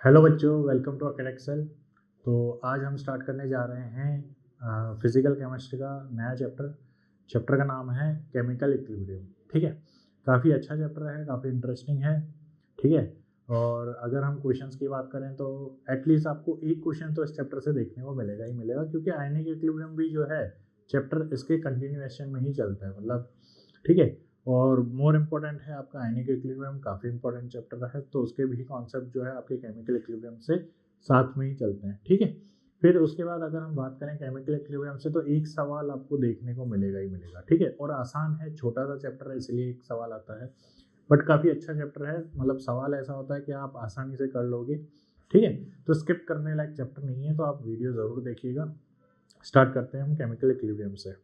Hello बच्चों, welcome to अकेडेक्सल। तो आज हम स्टार्ट करने जा रहे हैं फिजिकल केमिस्ट्री का नया चैप्टर का नाम है केमिकल इक्विलिब्रियम। ठीक है, काफ़ी अच्छा चैप्टर है, काफ़ी इंटरेस्टिंग है। ठीक है, और अगर हम क्वेश्चंस की बात करें तो एटलीस्ट आपको एक क्वेश्चन तो इस चैप्टर से देखने को मिलेगा ही मिलेगा, क्योंकि आयनिक इक्विलिब्रियम भी जो है चैप्टर इसके कंटिन्यूएशन में ही चलता है, मतलब ठीक है। और मोर इम्पोर्टेंट है आपका आयनिक इक्विलिब्रियम, काफ़ी इंपॉर्टेंट चैप्टर है, तो उसके भी कॉन्सेप्ट जो है आपके केमिकल इक्विलिब्रियम से साथ में ही चलते हैं। ठीक है, फिर उसके बाद अगर हम बात करें केमिकल इक्विलिब्रियम से तो एक सवाल आपको देखने को मिलेगा ही मिलेगा। ठीक है, और आसान है, छोटा सा चैप्टर है, इसलिए एक सवाल आता है, बट काफ़ी अच्छा चैप्टर है। मतलब सवाल ऐसा होता है कि आप आसानी से कर लोगे। ठीक है, तो स्किप करने लायक चैप्टर नहीं है, तो आप वीडियो ज़रूर देखिएगा। स्टार्ट करते हैं हम केमिकल इक्विलिब्रियम से।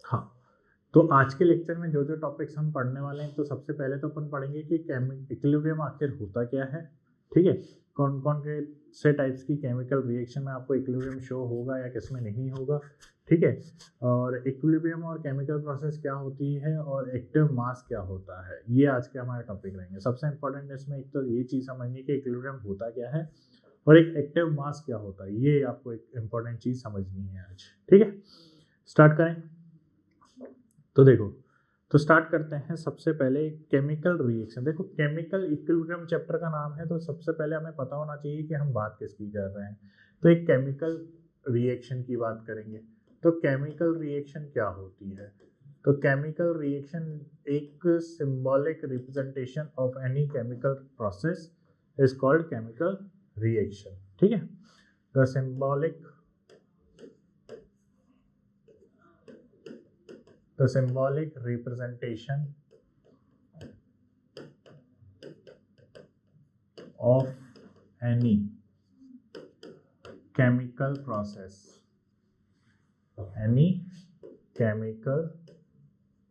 हाँ, तो आज के लेक्चर में जो जो टॉपिक्स हम पढ़ने वाले हैं, तो सबसे पहले तो अपन पढ़ेंगे कि इक्विलिब्रियम आखिर होता क्या है। ठीक है, कौन कौन के से टाइप्स की केमिकल रिएक्शन में आपको इक्विलिब्रियम शो होगा या किसमें नहीं होगा। ठीक है, और इक्विलिब्रियम और केमिकल प्रोसेस क्या होती है और एक्टिव मास क्या होता है, ये आज के हमारे टॉपिक रहेंगे। सबसे इंपॉर्टेंट इसमें एक तो ये चीज़ समझनी कि इक्विलिब्रियम होता क्या है और एक एक्टिव मास क्या होता है, ये आपको एक इंपॉर्टेंट चीज़ समझनी है आज। ठीक है, स्टार्ट करें। तो देखो, तो स्टार्ट करते हैं सबसे पहले केमिकल रिएक्शन। देखो, केमिकल इक्विलिब्रियम चैप्टर का नाम है, तो सबसे पहले हमें पता होना चाहिए कि हम बात किसकी कर रहे हैं। तो एक केमिकल रिएक्शन की बात करेंगे। तो केमिकल रिएक्शन क्या होती है? तो केमिकल रिएक्शन एक symbolic representation of any chemical process is called chemical reaction. ठीक है, the symbolic representation of any chemical process, any chemical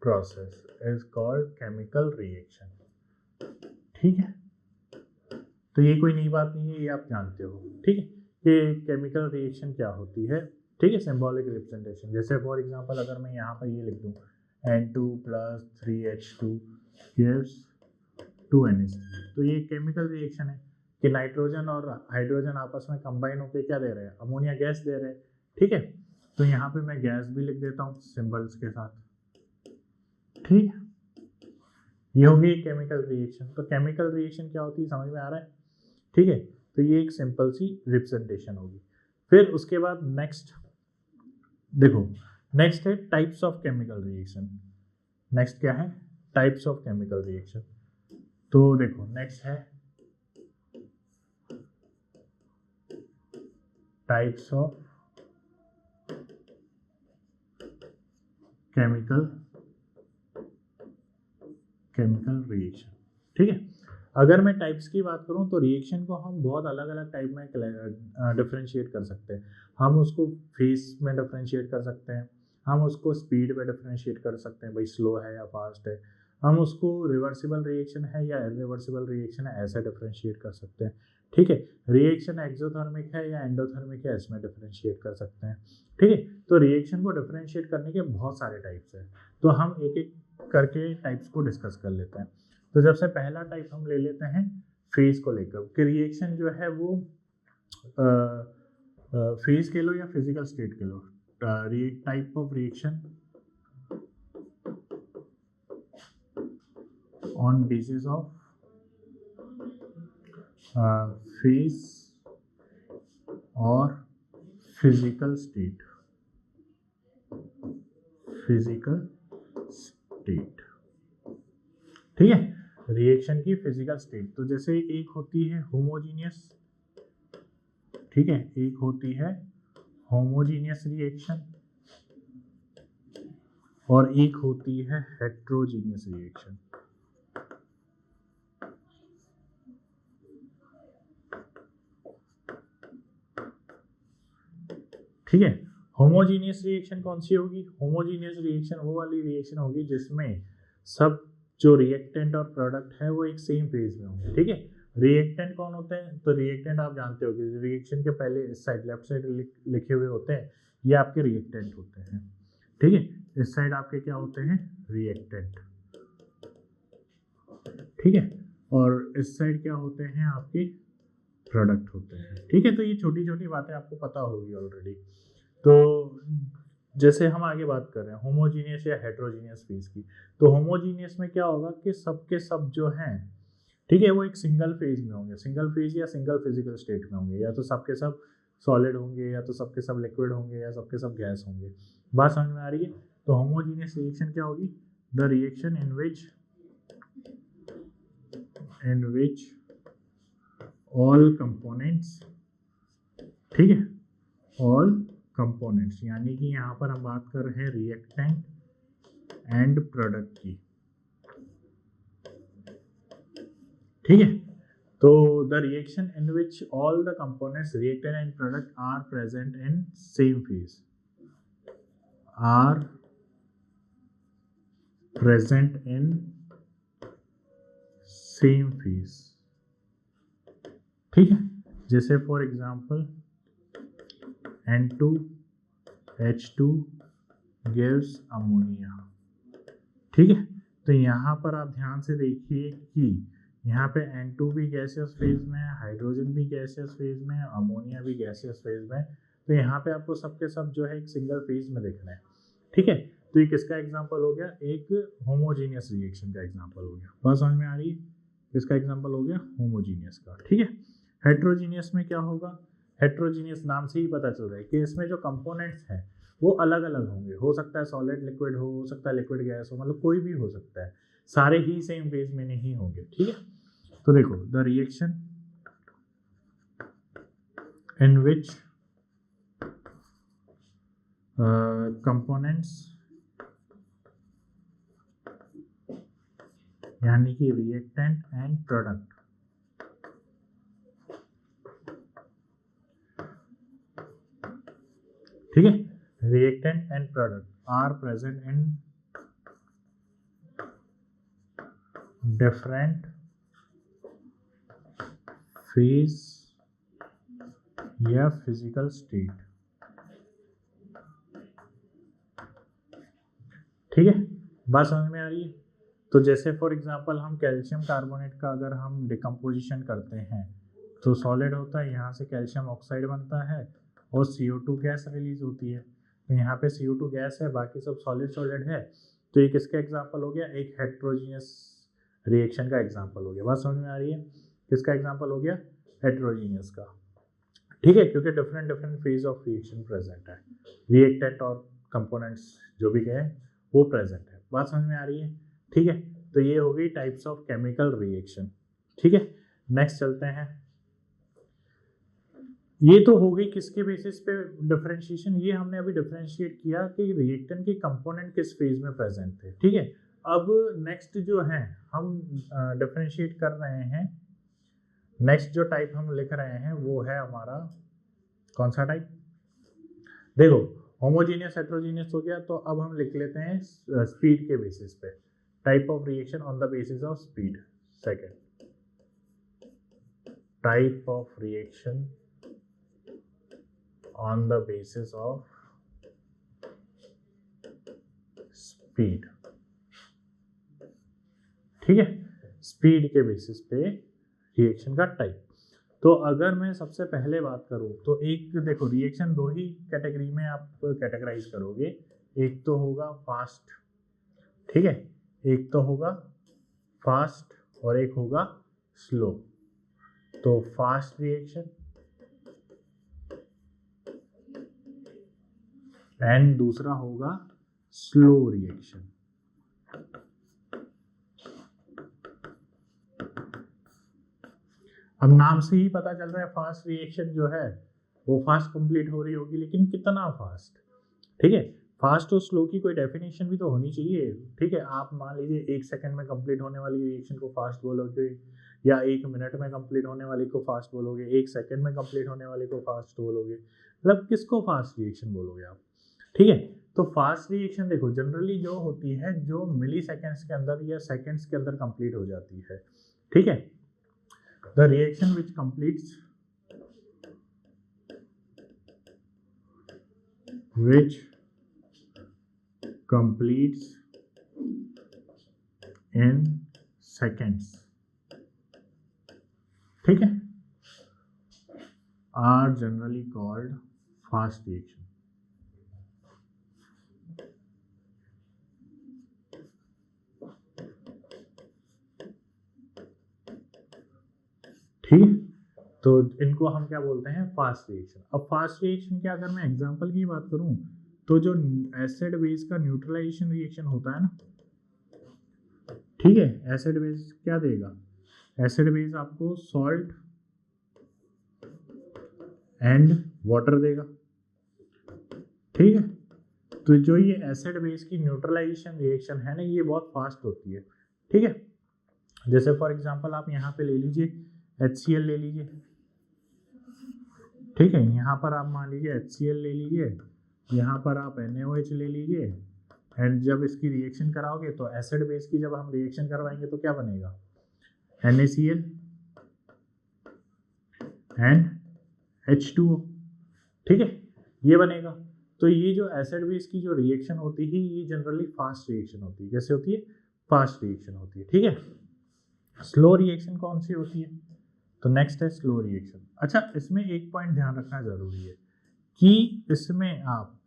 process is called chemical reaction। ठीक है, तो ये कोई नई बात नहीं है, ये आप जानते हो। ठीक है, कि केमिकल रिएक्शन क्या होती है। ठीक है, सिंबॉलिक रिप्रेजेंटेशन, जैसे फॉर एग्जांपल अगर मैं यहाँ पर ये लिख दूँ N2 + 3H2 gives 2NH3, तो ये केमिकल रिएक्शन है कि नाइट्रोजन और हाइड्रोजन आपस में कंबाइन होकर क्या दे रहे हैं, अमोनिया गैस दे रहे हैं। ठीक है, तो यहाँ पे मैं गैस भी लिख देता हूँ सिंबल्स के साथ। ठीक है, ये होगी केमिकल रिएक्शन। तो केमिकल रिएक्शन क्या होती है, समझ में आ रहा है? ठीक है, तो ये एक सिंपल सी रिप्रेजेंटेशन होगी। फिर उसके बाद नेक्स्ट देखो, नेक्स्ट है types of chemical reaction. Next क्या है? Types of chemical reaction. तो देखो, नेक्स्ट है टाइप्स ऑफ केमिकल रिएक्शन। ठीक है, अगर मैं टाइप्स की बात करूं तो रिएक्शन को हम बहुत अलग अलग टाइप में डिफरेंशिएट कर सकते हैं। हम उसको फेस में डिफरेंशिएट कर सकते हैं, हम उसको स्पीड में डिफरेंशिएट कर सकते हैं, भाई स्लो है या फास्ट है। हम उसको रिवर्सिबल रिएक्शन है या इरिवर्सिबल रिएक्शन है, ऐसे डिफरेंशिएट कर सकते हैं। ठीक है, रिएक्शन एक्सोथर्मिक है या एंडोथर्मिक है, इसमें डिफरेंशिएट कर सकते हैं। ठीक है, तो रिएक्शन को डिफरेंशिएट करने के बहुत सारे टाइप्स हैं, तो हम एक एक करके टाइप्स को डिस्कस कर लेते हैं। तो जब से पहला टाइप हम ले लेते हैं फेज को लेकर, कि रिएक्शन जो है वो फेज के लो या फिजिकल स्टेट के लो, type of reaction on basis of phase और फिजिकल स्टेट। ठीक है, रिएक्शन की फिजिकल स्टेट, तो जैसे एक होती है होमोजीनियस। ठीक है, एक होती है होमोजीनियस रिएक्शन और एक होती है हेट्रोजीनियस रिएक्शन। ठीक है, होमोजीनियस रिएक्शन कौन सी होगी? होमोजीनियस रिएक्शन वो वाली रिएक्शन होगी जिसमें सब जो रिएक्टेंट और प्रोडक्ट है वो एक सेम फेज में होंगे। ठीक है, रिएक्टेंट कौन होते हैं? तो रिएक्टेंट आप जानते हो कि रिएक्शन के पहले इस साइड लेफ्ट साइड लिखे हुए होते हैं, ये आपके रिएक्टेंट होते हैं। ठीक है, इस साइड आपके क्या होते हैं? रिएक्टेंट। ठीक है, और इस साइड क्या होते हैं आपके प्रोडक्ट होते हैं। ठीक है, तो ये छोटी छोटी बातें आपको पता होगी ऑलरेडी। तो जैसे हम आगे बात कर रहे हैं होमोजीनियस या हेट्रोजीनियस फेज की, तो होमोजीनियस में क्या होगा कि सब के सब जो हैं, ठीक है, वो एक सिंगल फेज में होंगे, सिंगल फेज या सिंगल फिजिकल स्टेट में होंगे, या तो सबके सब सॉलिड होंगे, या तो सबके सब लिक्विड होंगे, या सबके सब गैस होंगे। बात समझ में आ रही है? तो होमोजीनियस रिएक्शन क्या होगी? The reaction in which all components, ठीक है, ऑल कंपोनेंट्स, यानी कि यहाँ पर हम बात कर रहे हैं रिएक्टेंट एंड प्रोडक्ट की। ठीक है, तो the reaction in which all the components reactant and product are present in same phase, are present in same phase. ठीक है, जैसे for example N2H2 gives ammonia. ठीक है, तो यहाँ पर आप ध्यान से देखिए कि यहाँ पे N2 भी गैसियस फेज में है, हाइड्रोजन भी गैसियस फेज में है, अमोनिया भी गैसियस फेज में है। तो यहाँ पे आपको सबके सब जो है एक सिंगल फेज में दिख रहे हैं। ठीक है, तो ये किसका एग्जांपल हो गया? एक होमोजीनियस रिएक्शन का एग्जांपल हो गया। बात समझ में आ रही है? किसका एग्जांपल हो गया? होमोजीनियस का। ठीक है, हेट्रोजीनियस में क्या होगा? हेट्रोजीनियस नाम से ही पता चल रहा है कि इसमें जो कंपोनेंट्स हैं वो अलग अलग होंगे। हो सकता है सॉलिड लिक्विड हो सकता है लिक्विड गैस हो, मतलब कोई भी हो सकता है, सारे ही सेम फेज में नहीं होंगे। ठीक है, तो देखो the reaction in which components, यानी कि रिएक्टेंट एंड प्रोडक्ट, ठीक है, reactant and product are present in different phase या फिजिकल स्टेट। ठीक है, बात समझ में आ रही है? तो जैसे फॉर एग्जांपल हम कैल्शियम कार्बोनेट का अगर हम डिकम्पोजिशन करते हैं तो सॉलिड होता है, यहाँ से कैल्शियम ऑक्साइड बनता है और CO2 गैस रिलीज होती है। तो यहाँ पे CO2 गैस है, बाकी सब सॉलिड है। तो ये किसका एग्जांपल हो गया? एक हेट्रोजीनियस रिएक्शन का एग्जांपल हो गया। बात समझ में आ रही है? किसका एग्जांपल हो गया? हेट्रोजीनियस का। ठीक है, क्योंकि different different phase of reaction present है, रिएक्टेंट और कंपोनेंट्स जो भी गए वो प्रेजेंट है। बात समझ में आ रही है? ठीक है, तो ये हो गई टाइप्स ऑफ केमिकल रिएक्शन। ठीक है, नेक्स्ट चलते हैं। ये तो हो गई किसके बेसिस पे डिफरेंशिएशन, ये हमने अभी डिफरेंशिएट किया कि रिएक्टेंट के कंपोनेंट किस फेज में प्रेजेंट थे। ठीक है, अब नेक्स्ट जो है हम डिफरेंशिएट कर रहे हैं, नेक्स्ट जो टाइप हम लिख रहे हैं वो है हमारा कौन सा टाइप? देखो होमोजीनियस हेट्रोजीनियस हो गया, तो अब हम लिख लेते हैं स्पीड के बेसिस पे, type of reaction on the basis of speed. Second, type of reaction on the basis of speed. ठीक है, स्पीड के बेसिस पे रिएक्शन का टाइप। तो अगर मैं सबसे पहले बात करूं तो एक देखो रिएक्शन दो ही कैटेगरी में आप कैटेगराइज करोगे, एक तो होगा फास्ट, ठीक है, एक तो होगा फास्ट और एक होगा स्लो। तो फास्ट रिएक्शन एंड दूसरा होगा स्लो रिएक्शन। अब नाम से ही पता चल रहा है फास्ट रिएक्शन जो है वो फास्ट कंप्लीट हो रही होगी, लेकिन कितना फास्ट? ठीक है, फास्ट और स्लो की कोई डेफिनेशन भी तो होनी चाहिए। ठीक है, आप मान लीजिए 1 सेकंड में कंप्लीट होने वाली रिएक्शन को फास्ट बोलोगे, या 1 मिनट में कंप्लीट होने वाली को फास्ट बोलोगे, 1 सेकंड में कंप्लीट होने वाली को फास्ट बोलोगे, मतलब किसको फास्ट रिएक्शन बोलोगे आप? ठीक है, तो फास्ट रिएक्शन देखो जनरली जो होती है जो मिली सेकेंड्स के अंदर या सेकेंड्स के अंदर कंप्लीट हो जाती है। ठीक है, the reaction which completes in seconds, ठीक है, are generally called fast reaction. ठीक है, तो इनको हम क्या बोलते हैं, फास्ट रिएक्शन। अब फास्ट रिएक्शन के अगर मैं एग्जांपल की बात करूं तो जो एसिड बेस का न्यूट्रलाइजेशन रिएक्शन होता है ना, ठीक है, एसिड बेस क्या देगा, एसिड बेस आपको सॉल्ट एंड वाटर देगा, ठीक है। तो जो ये एसिड बेस की न्यूट्रलाइजेशन रिएक्शन है ना, ये बहुत फास्ट होती है, ठीक है। जैसे फॉर एग्जांपल आप यहाँ पे ले लीजिए HCl ले लीजिए, ठीक है, यहाँ पर आप मान लीजिए HCl ले लीजिए, यहाँ पर आप NaOH ले लीजिए, एंड जब इसकी रिएक्शन कराओगे तो एसिड बेस की जब हम रिएक्शन करवाएंगे तो क्या बनेगा, NaCl एंड H2O, ठीक है, ये बनेगा। तो ये जो एसिड बेस की जो रिएक्शन होती है ये जनरली फास्ट रिएक्शन होती है। कैसे होती है, फास्ट रिएक्शन होती है, ठीक है। स्लो रिएक्शन कौन सी होती है, तो नेक्स्ट है स्लो रिएक्शन। अच्छा, इसमें एक पॉइंट ध्यान रखना जरूरी है कि इसमें आप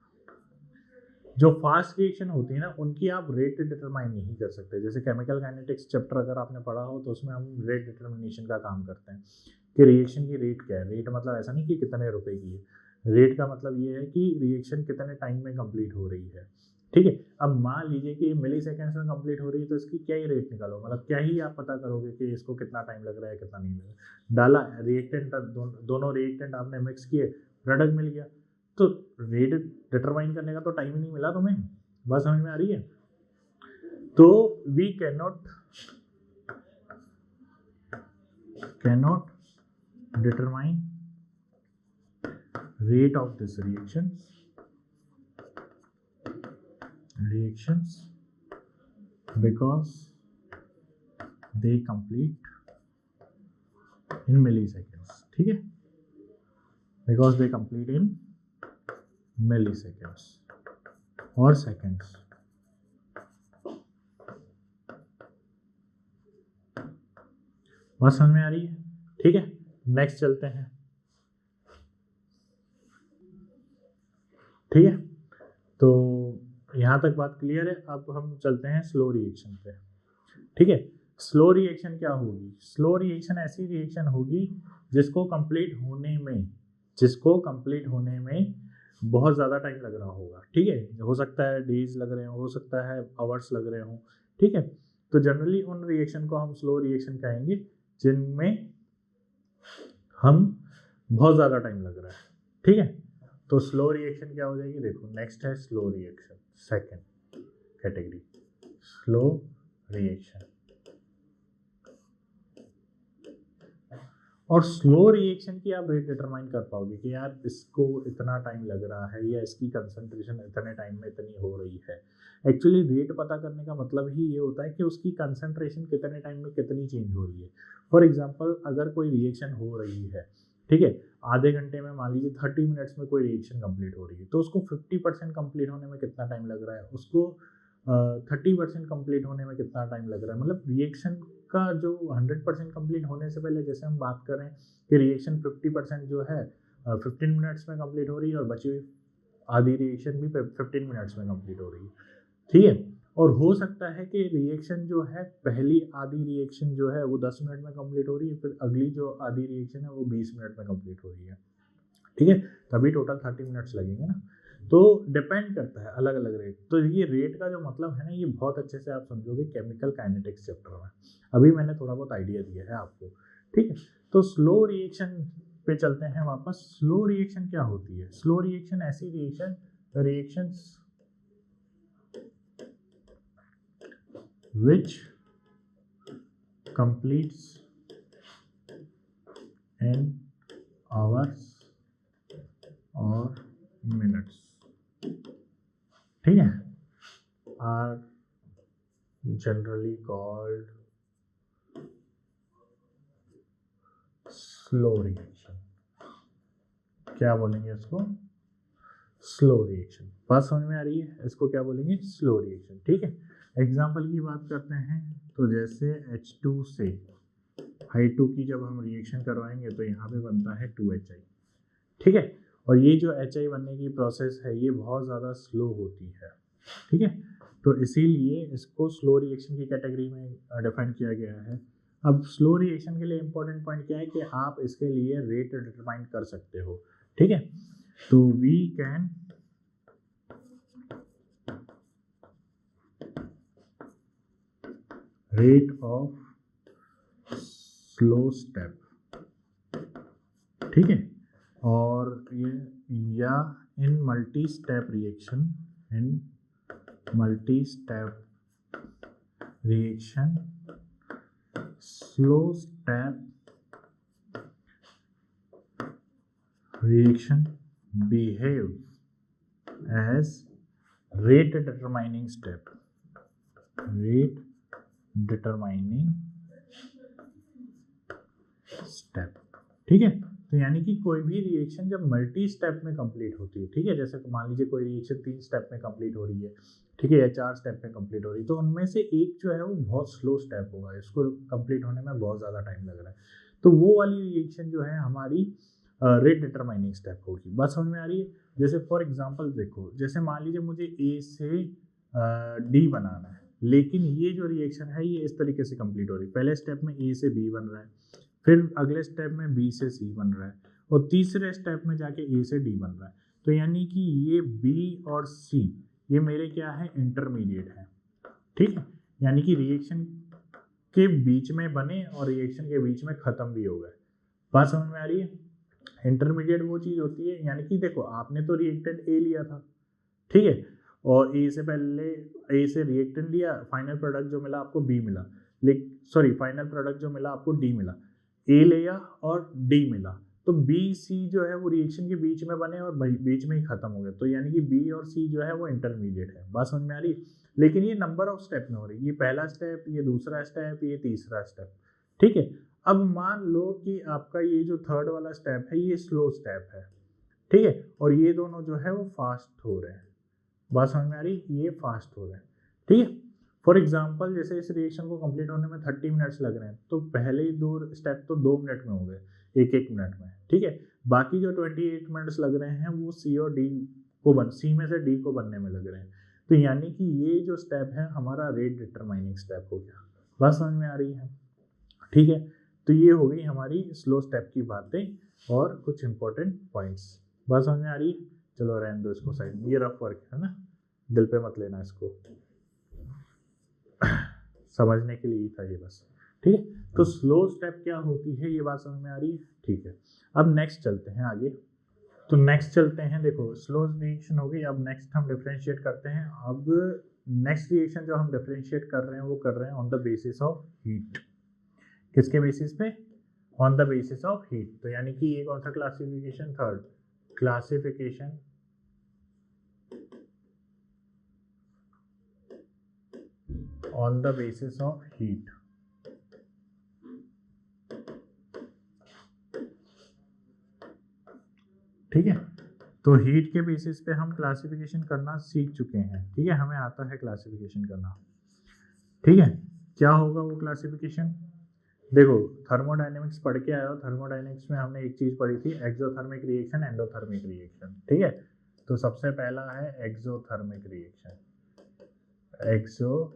जो फास्ट रिएक्शन होती है ना उनकी आप रेट डिटरमाइन नहीं कर सकते। जैसे केमिकल काइनेटिक्स चैप्टर अगर आपने पढ़ा हो तो उसमें हम रेट डिटरमिनेशन का काम करते हैं कि रिएक्शन की रेट क्या है। रेट मतलब ऐसा नहीं कि कितने रुपए की है, रेट का मतलब ये है कि रिएक्शन कितने टाइम में कंप्लीट हो रही है, ठीक है। अब मान लीजिए कि मिली सेकेंड्स में कंप्लीट हो रही है तो इसकी क्या ही रेट निकालो, मतलब क्या ही आप पता करोगे कि इसको कितना टाइम लग रहा है कितना नहीं लग रहा है। डाला रिएक्टेंट, दोनों रिएक्टेंट आपने मिक्स किए, प्रोडक्ट मिल गया, तो रेट डिटरमाइन करने का तो टाइम ही नहीं मिला तुम्हें। बात समझ में आ रही है। तो we cannot determine rate of this reactions because they complete in milliseconds, ठीक है, because they complete in milliseconds और seconds। बात समझ में आ रही है, ठीक है। नेक्स्ट चलते हैं, ठीक है, तो यहाँ तक बात क्लियर है। अब हम चलते हैं स्लो रिएक्शन पे, ठीक है। स्लो रिएक्शन क्या होगी, स्लो रिएक्शन ऐसी रिएक्शन होगी जिसको कंप्लीट होने में बहुत ज़्यादा टाइम लग रहा होगा, ठीक है। हो सकता है डेज लग रहे हो सकता है आवर्स लग रहे हो, ठीक है। तो जनरली उन रिएक्शन को हम स्लो रिएक्शन कहेंगे जिनमें हम बहुत ज़्यादा टाइम लग रहा है, ठीक है। तो स्लो रिएक्शन क्या हो जाएगी, देखो नेक्स्ट है slow reaction, second category slow reaction. और स्लो रिएक्शन की आप रेट डिटरमाइन कर पाओगे कि यार इसको इतना टाइम लग रहा है या इसकी कंसंट्रेशन इतने टाइम में इतनी हो रही है। एक्चुअली रेट पता करने का मतलब ही ये होता है कि उसकी कंसंट्रेशन कितने टाइम में कितनी चेंज हो रही है। फॉर एग्जांपल अगर कोई रिएक्शन हो रही है, ठीक है, आधे घंटे में मान लीजिए 30 मिनट्स में कोई रिएक्शन कंप्लीट हो रही है, तो उसको 50% कंप्लीट होने में कितना टाइम लग रहा है, उसको 30% कंप्लीट होने में कितना टाइम लग रहा है। मतलब रिएक्शन का जो 100% कंप्लीट होने से पहले जैसे हम बात करें कि रिएक्शन 50% जो है 15 मिनट्स में कंप्लीट हो रही है और बची हुई आधी रिएक्शन भी 15 मिनट्स में कंप्लीट हो रही है, ठीक है। और हो सकता है कि रिएक्शन जो है पहली आधी रिएक्शन जो है वो 10 मिनट में कंप्लीट हो रही है, फिर अगली जो आधी रिएक्शन है वो 20 मिनट में कंप्लीट हो रही है, ठीक है। तभी टोटल 30 मिनट्स लगेंगे ना। तो डिपेंड करता है अलग अलग रेट। तो ये रेट का जो मतलब है ना ये बहुत अच्छे से आप समझोगे केमिकल काइनेटिक्स चैप्टर में। अभी मैंने थोड़ा बहुत आइडिया दिया है आपको, ठीक है। तो स्लो रिएक्शन पे चलते हैं वापस। स्लो रिएक्शन क्या होती है, स्लो रिएक्शन ऐसी reactions which completes in hours or minutes, ठीक है, are generally called slow reaction। क्या बोलेंगे इसको, स्लो रिएक्शन। बात समझ में आ रही है, इसको क्या बोलेंगे, स्लो रिएक्शन, ठीक है। एग्जाम्पल की बात करते हैं तो जैसे H2 से Hi2 की जब हम रिएक्शन करवाएंगे तो यहाँ पे बनता है 2HI, ठीक है। और ये जो HI बनने की प्रोसेस है ये बहुत ज़्यादा स्लो होती है, ठीक है। तो इसीलिए इसको स्लो रिएक्शन की कैटेगरी में डिफाइन किया गया है। अब स्लो रिएक्शन के लिए इंपॉर्टेंट पॉइंट क्या है कि आप इसके लिए रेट डिटरमाइन कर सकते हो, ठीक है। तो we can rate of slow step, ठीक है। और ये या in multi step reaction, in multi step reaction slow step reaction behave as rate determining step, rate determining step, ठीक है। तो यानी कि कोई भी रिएक्शन जब मल्टी स्टेप में कंप्लीट होती है, ठीक है, जैसे मान लीजिए कोई रिएक्शन 3 स्टेप में कंप्लीट हो रही है, ठीक है, या 4 स्टेप में कंप्लीट हो रही है, तो उनमें से एक जो है वो बहुत स्लो स्टेप होगा, इसको कंप्लीट होने में बहुत ज़्यादा टाइम लग रहा है, तो वो वाली रिएक्शन जो है हमारी रेट डिटरमाइनिंग स्टेप होगी। बात समझ में आ रही है? जैसे फॉर एग्जांपल देखो, जैसे मान लीजिए मुझे ए से डी बनाना है, लेकिन ये जो रिएक्शन है ये इस तरीके से कंप्लीट हो रही है, पहले स्टेप में ए से बी बन रहा है, फिर अगले स्टेप में बी से सी बन रहा है, और तीसरे स्टेप में जाके ए से डी बन रहा है। तो यानी कि ये बी और सी ये मेरे क्या है, इंटरमीडिएट है, ठीक है। यानी कि रिएक्शन के बीच में बने और रिएक्शन के बीच में ख़त्म भी हो गए। बात समझ में आ रही है? इंटरमीडिएट वो चीज़ होती है, यानी कि देखो आपने तो रिएक्टेंट ए लिया था, ठीक है, और ए से पहले ए से रिएक्टेंट लिया, फाइनल प्रोडक्ट जो मिला आपको बी मिला, फाइनल प्रोडक्ट जो मिला आपको डी मिला, ए लिया और डी मिला, तो बी सी जो है वो रिएक्शन के बीच में बने और बीच में ही खत्म हो गए, तो यानी कि बी और सी जो है वो इंटरमीडिएट है। बात समझ में आ रही है? लेकिन ये नंबर ऑफ स्टेप में हो रही है, ये पहला स्टेप, ये दूसरा स्टेप, ये तीसरा स्टेप, ठीक है। अब मान लो कि आपका ये जो थर्ड वाला स्टेप है ये स्लो स्टेप है, ठीक है, और ये दोनों जो है वो फास्ट हो रहे हैं। बात समझ में आ रही? ये फास्ट हो रहे हैं, ठीक है। फॉर एग्जाम्पल जैसे इस रिएक्शन को कंप्लीट होने में 30 मिनट्स लग रहे हैं, तो पहले ही 2 स्टेप तो 2 मिनट में हो गए, एक मिनट में, ठीक है। बाकी जो 28 मिनट्स लग रहे हैं वो सी और डी को सी में से डी को बनने में लग रहे हैं, तो यानी कि ये जो स्टेप है हमारा रेट डिटरमाइनिंग स्टेप हो गया। बात समझ में आ रही है? ठीक है, तो ये हो गई हमारी स्लो स्टेप की बातें और कुछ इंपॉर्टेंट पॉइंट्स। बात समझ में आ रही है? चलो रहने दो इसको साइड में, ये रफ वर्क है ना, दिल पे मत लेना इसको, समझने के लिए ही था ये बस, ठीक है। तो स्लो स्टेप क्या होती है ये बात समझ में आ रही है? ठीक है, अब नेक्स्ट चलते हैं आगे। तो नेक्स्ट चलते हैं, देखो स्लो रिएक्शन हो गई, अब नेक्स्ट हम डिफरेंशिएट करते हैं। अब नेक्स्ट रिएक्शन जो हम डिफरेंशिएट कर रहे हैं वो कर रहे हैं on the basis of heat. किसके बेसिस पे? On the basis of heat. तो यानी कि ये कौन सा classification? Third classification on the basis of heat, ठीक है। तो हीट के बेसिस पे हम क्लासिफिकेशन करना सीख चुके हैं, ठीक है, हमें आता है क्लासिफिकेशन करना, ठीक है। क्या होगा वो क्लासिफिकेशन? देखो थर्मोडायनेमिक्स पढ़ के आया हो, थर्मोडायनेमिक्स में हमने एक चीज पढ़ी थी, एक्सोथर्मिक रिएक्शन, एंडोथर्मिक रिएक्शन, ठीक है। तो सबसे पहला है एक्सोथर्मिक रिएक्शन, एक्सोथर्मिक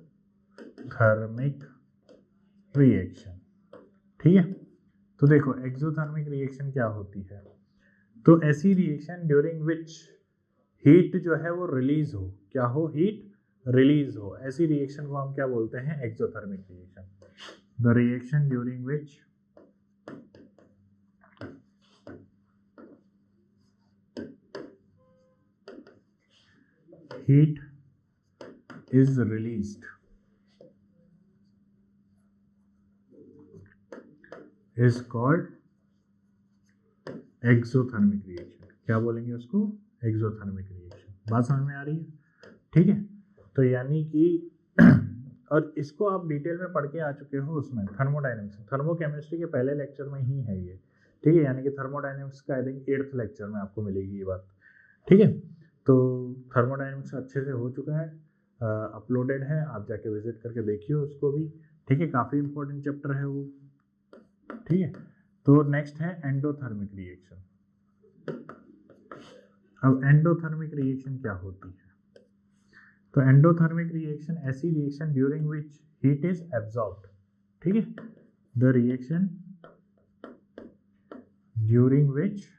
रिएक्शन, ठीक है। तो देखो एक्सोथर्मिक रिएक्शन क्या होती है? तो ऐसी रिएक्शन ड्यूरिंग विच हीट जो है वो रिलीज हो, क्या हो? हीट रिलीज हो, ऐसी रिएक्शन को हम क्या बोलते हैं? Exothermic reaction. The reaction during which heat is released is called exothermic reaction। क्या बोलेंगे उसको? exothermic reaction। बात समझ में आ रही है? ठीक है, तो यानी कि और इसको आप डिटेल में पढ़ के आ चुके हो उसमें थर्मोडायनेमिक्स, थर्मोकेमिस्ट्री के पहले लेक्चर में ही है ये, ठीक है। यानी कि थर्मोडायनेमिक्स का आई थिंक 8th लेक्चर में आपको मिलेगी ये बात, ठीक है। तो थर्मोडायनेमिक्स अच्छे से हो चुका है, अपलोडेड है, आप जाके विजिट करके देखिए उसको भी, ठीक है, काफ़ी इंपॉर्टेंट चैप्टर है वो, ठीक है। तो नेक्स्ट है एंडोथर्मिक रिएक्शन। अब एंडोथर्मिक रिएक्शन क्या होती है? तो एंडोथर्मिक रिएक्शन ऐसी reaction during which heat is absorbed, ठीक है, the reaction during which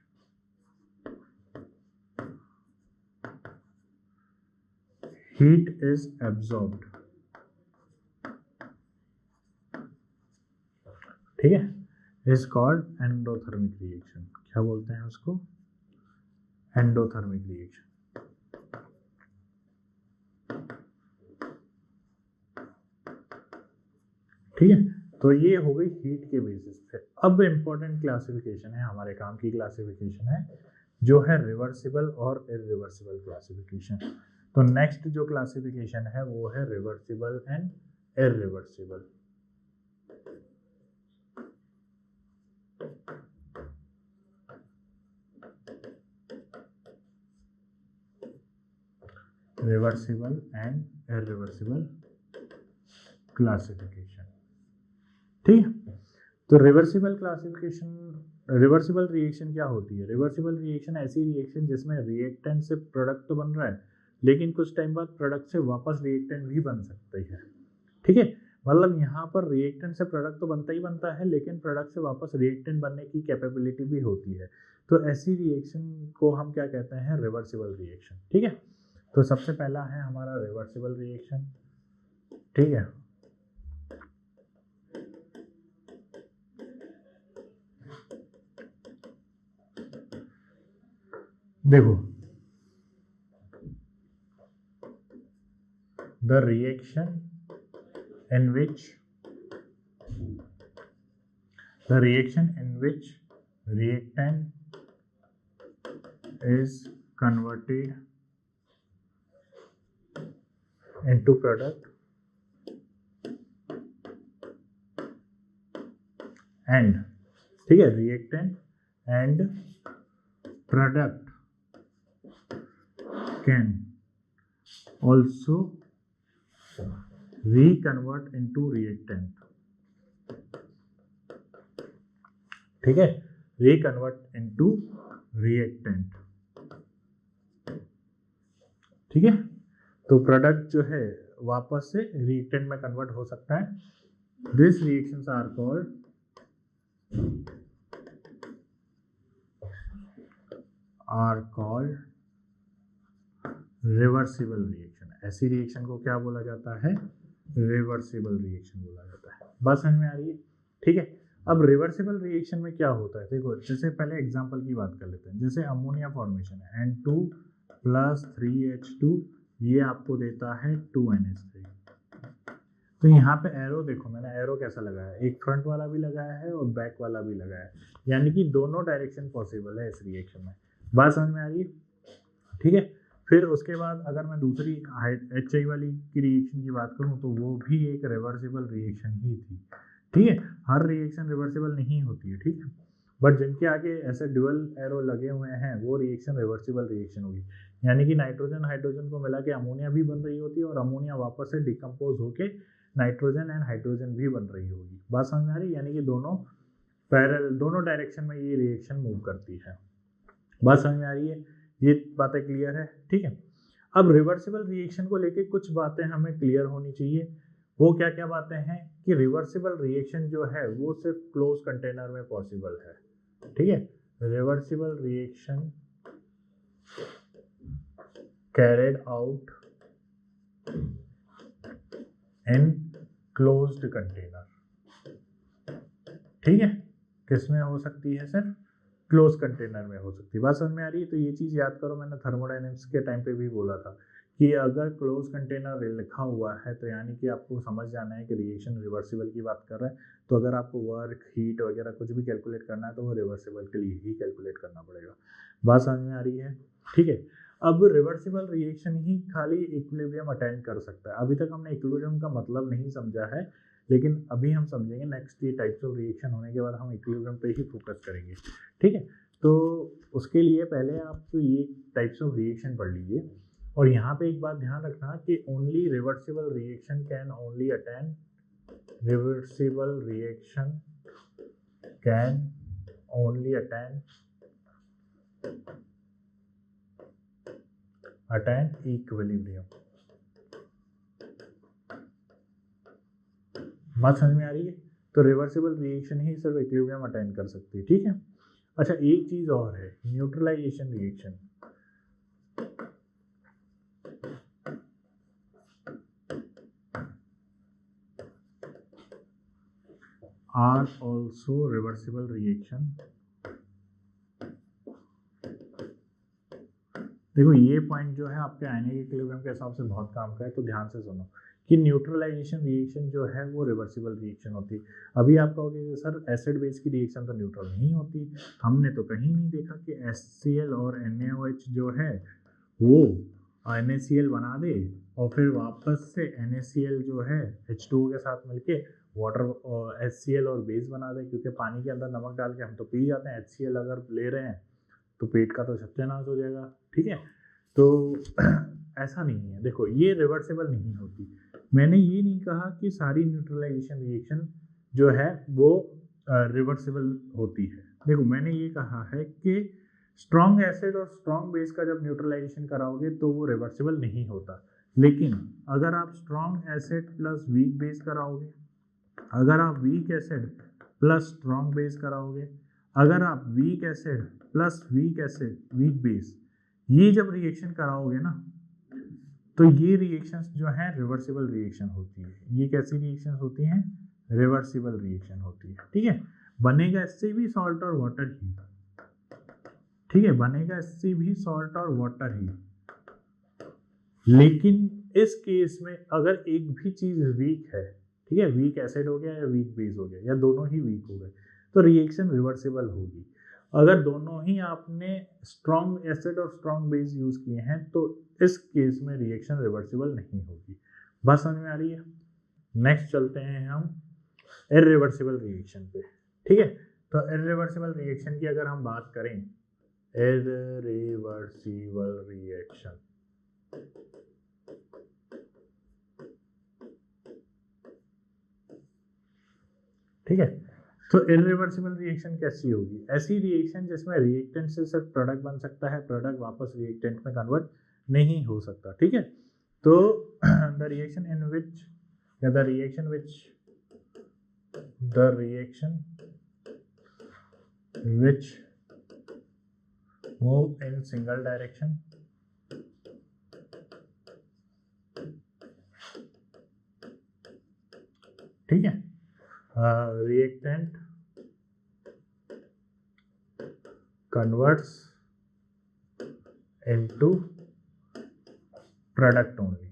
heat is absorbed, ठीक है, is called endothermic reaction। क्या बोलते हैं उसको? Endothermic reaction. ठीक है, तो ये हो गई हीट के बेसिस पे। अब इंपॉर्टेंट क्लासिफिकेशन है, हमारे काम की क्लासिफिकेशन है, जो है रिवर्सिबल और इरिवर्सिबल क्लासिफिकेशन। तो नेक्स्ट जो क्लासिफिकेशन है वो है reversible and irreversible. Reversible and irreversible classification, ठीक है। तो रिवर्सिबल क्लासिफिकेशन, रिवर्सिबल रिएक्शन क्या होती है? रिवर्सिबल रिएक्शन ऐसी रिएक्शन जिसमें रिएक्टेंट से प्रोडक्ट तो बन रहा है, लेकिन कुछ टाइम बाद प्रोडक्ट से वापस रिएक्टेंट भी बन सकती है, ठीक है। मतलब यहाँ पर रिएक्टेंट से प्रोडक्ट तो बनता ही बनता है, लेकिन प्रोडक्ट से वापस रिएक्टेंट बनने की कैपेबिलिटी भी होती है। तो ऐसी रिएक्शन को हम क्या कहते हैं? रिवर्सिबल रिएक्शन, ठीक है। तो सबसे पहला है हमारा रिवर्सिबल रिएक्शन, ठीक है। देखो, the reaction in which reactant is converted into product and, ठीक है, reactant and product can also reconvert into reactant, ठीक है, reconvert into reactant, ठीक है। तो प्रोडक्ट जो है वापस से रिएक्टेंट में कन्वर्ट हो सकता है। This reactions are called reversible reaction. ऐसी रिएक्शन को क्या बोला जाता है? रिवर्सिबल रिएक्शन बोला जाता है। बात समझ में आ रही है? ठीक है। अब रिवर्सिबल रिएक्शन में क्या होता है? देखो, जैसे पहले एग्जांपल की बात कर लेते हैं। जैसे अमोनिया फॉर्मेशन है, N2 + 3H2, ये आपको देता है 2NH3। तो यहाँ पे एरो देखो, मैंने एरो कैसा लगाया है, एक फ्रंट वाला भी लगाया है और बैक वाला भी लगाया है, यानी कि दोनों डायरेक्शन पॉसिबल है इस रिएक्शन में। बात समझ में आ रही है? ठीक है। फिर उसके बाद अगर मैं दूसरी HI वाली की रिएक्शन की बात करूँ तो वो भी एक रिवर्सिबल रिएक्शन ही थी, ठीक है। हर रिएक्शन रिवर्सिबल नहीं होती है, ठीक है, बट जिनके आगे ऐसे ड्यूअल एरो लगे हुए हैं वो रिएक्शन रिवर्सिबल रिएक्शन होगी। यानी कि नाइट्रोजन हाइड्रोजन को मिला के अमोनिया भी बन रही होती है और अमोनिया वापस से डिकम्पोज होके नाइट्रोजन एंड हाइड्रोजन भी बन रही होगी। बात समझ में आ रही? यानी कि दोनों पैरेलल, दोनों डायरेक्शन में ये रिएक्शन मूव करती है। बात समझ में आ रही है? ये बातें क्लियर है? ठीक है। अब रिवर्सिबल रिएक्शन को लेके कुछ बातें हमें क्लियर होनी चाहिए। वो क्या क्या बातें हैं कि रिवर्सिबल रिएक्शन जो है वो सिर्फ क्लोज कंटेनर में पॉसिबल है, ठीक है। Reversible reaction carried out in closed container, ठीक है। किसमें हो सकती है? सिर्फ क्लोज कंटेनर में हो सकती है। बात समझ में आ रही है? तो ये चीज़ याद करो, मैंने थर्मोडायनेमिक्स के टाइम पे भी बोला था कि अगर क्लोज कंटेनर लिखा हुआ है तो यानी कि आपको समझ जाना है कि रिएक्शन रिवर्सिबल की बात कर रहा है। तो अगर आपको वर्क, हीट वगैरह कुछ भी कैलकुलेट करना है तो वो रिवर्सिबल के लिए ही कैलकुलेट करना पड़ेगा। बात समझ में आ रही है? ठीक है। अब रिवर्सिबल रिएक्शन ही खाली इक्विलिब्रियम अटेंड कर सकता है। अभी तक हमने इक्विलिब्रियम का मतलब नहीं समझा है, लेकिन अभी हम समझेंगे। नेक्स्ट ये टाइप्स ऑफ रिएक्शन होने के बाद हम इक्विलिब्रियम पे ही फोकस करेंगे, ठीक है। तो उसके लिए पहले आप ये टाइप्स ऑफ रिएक्शन पढ़ लीजिए। और यहाँ पे एक बात ध्यान रखना कि only reversible reaction can only attain, reversible reaction can only attain equilibrium. बात समझ में आ रही है? तो रिवर्सिबल रिएक्शन ही सिर्फ इक्विलिब्रियम अटेन कर सकती है, ठीक है। अच्छा, एक चीज और है, neutralization reaction. Are also reversible reaction. देखो ये पॉइंट जो है आपके आयनिक इक्विलिब्रियम के हिसाब से बहुत काम का है, तो ध्यान से सुनो कि न्यूट्रलाइजेशन रिएक्शन जो है वो रिवर्सिबल रिएक्शन होती है। अभी आप कहोगे कि सर एसिड बेस की रिएक्शन तो न्यूट्रल नहीं होती, हमने तो कहीं नहीं देखा कि HCl और NaOH जो है वो NaCl बना दे और फिर वापस से NaCl जो है H2O के साथ मिलके वाटर HCl और बेस बना दे, क्योंकि पानी के अंदर नमक डाल के हम तो पी जाते हैं, HCl अगर ले रहे हैं तो पेट का तो सत्यानाश हो जाएगा, ठीक है। तो ऐसा नहीं है, देखो ये रिवर्सिबल नहीं होती। मैंने ये नहीं कहा कि सारी न्यूट्रलाइजेशन रिएक्शन जो है वो रिवर्सिबल होती है। देखो मैंने ये कहा है कि स्ट्रॉन्ग एसिड और स्ट्रॉन्ग बेस का जब न्यूट्रलाइजेशन कराओगे तो वो रिवर्सिबल नहीं होता, लेकिन अगर आप strong acid plus weak base कराओगे, अगर आप weak acid plus strong base कराओगे, अगर आप weak acid plus weak base ये जब रिएक्शन कराओगे ना, तो ये रिएक्शंस जो है रिवर्सिबल रिएक्शन होती है। ये कैसी रिएक्शंस होती हैं? रिवर्सिबल रिएक्शन होती है, ठीक है। बनेगा इससे भी सॉल्ट और वाटर ही, ठीक है, बनेगा इससे भी सॉल्ट और वाटर ही, लेकिन इस केस में अगर एक भी चीज वीक है, ठीक है, वीक एसिड हो गया या वीक बेस हो गया या दोनों ही वीक हो गए, तो रिएक्शन रिवर्सिबल होगी। अगर दोनों ही आपने स्ट्रॉन्ग एसिड और स्ट्रॉन्ग बेस यूज किए हैं तो इस केस में रिएक्शन रिवर्सिबल नहीं होगी। बात समझ में आ रही है? नेक्स्ट चलते हैं हम इररिवर्सिबल रिएक्शन पे, ठीक है। तो इररिवर्सिबल रिएक्शन की अगर हम बात करें, इररिवर्सिबल रिएक्शन, ठीक है। तो इररिवर्सिबल रिएक्शन कैसी होगी? ऐसी रिएक्शन जिसमें रिएक्टेंट से सिर्फ प्रोडक्ट बन सकता है, प्रोडक्ट वापस रिएक्टेंट में कन्वर्ट नहीं हो सकता, ठीक है। तो द रिएक्शन इन विच या the reaction which move in single direction, ठीक है, reactant converts into product only।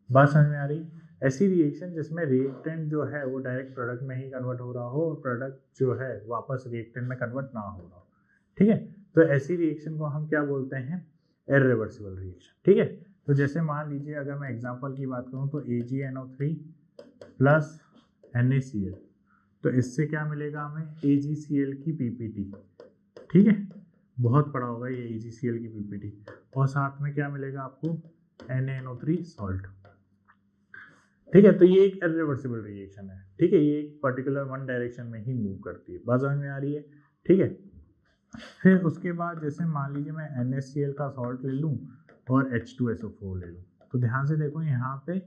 बात समझ में आ रही? ऐसी रिएक्शन जिसमें रिएक्टेंट जो है वो डायरेक्ट प्रोडक्ट में ही कन्वर्ट हो रहा हो और प्रोडक्ट जो है वापस रिएक्टेंट में कन्वर्ट ना हो रहा हो, ठीक है। तो ऐसी रिएक्शन को हम क्या बोलते हैं? इररिवर्सिबल रिएक्शन, ठीक है। तो जैसे मान लीजिए अगर मैं एग्जांपल की बात करूं तो AgNO3 प्लस NaCl, तो इससे क्या मिलेगा हमें? AgCl की PPT, ठीक है, बहुत पड़ा होगा ये AgCl की PPT, और साथ में क्या मिलेगा आपको? NaNO3 सॉल्ट, ठीक है। तो ये एक इररिवर्सिबल रिएक्शन है, ठीक है, ये एक पर्टिकुलर वन डायरेक्शन में ही मूव करती है। बात समझ में आ रही है? ठीक है। फिर उसके बाद जैसे मान लीजिए मैं NaCl का सॉल्ट ले लूँ और H2SO4 ले लूँ, तो ध्यान से देखो यहाँ पे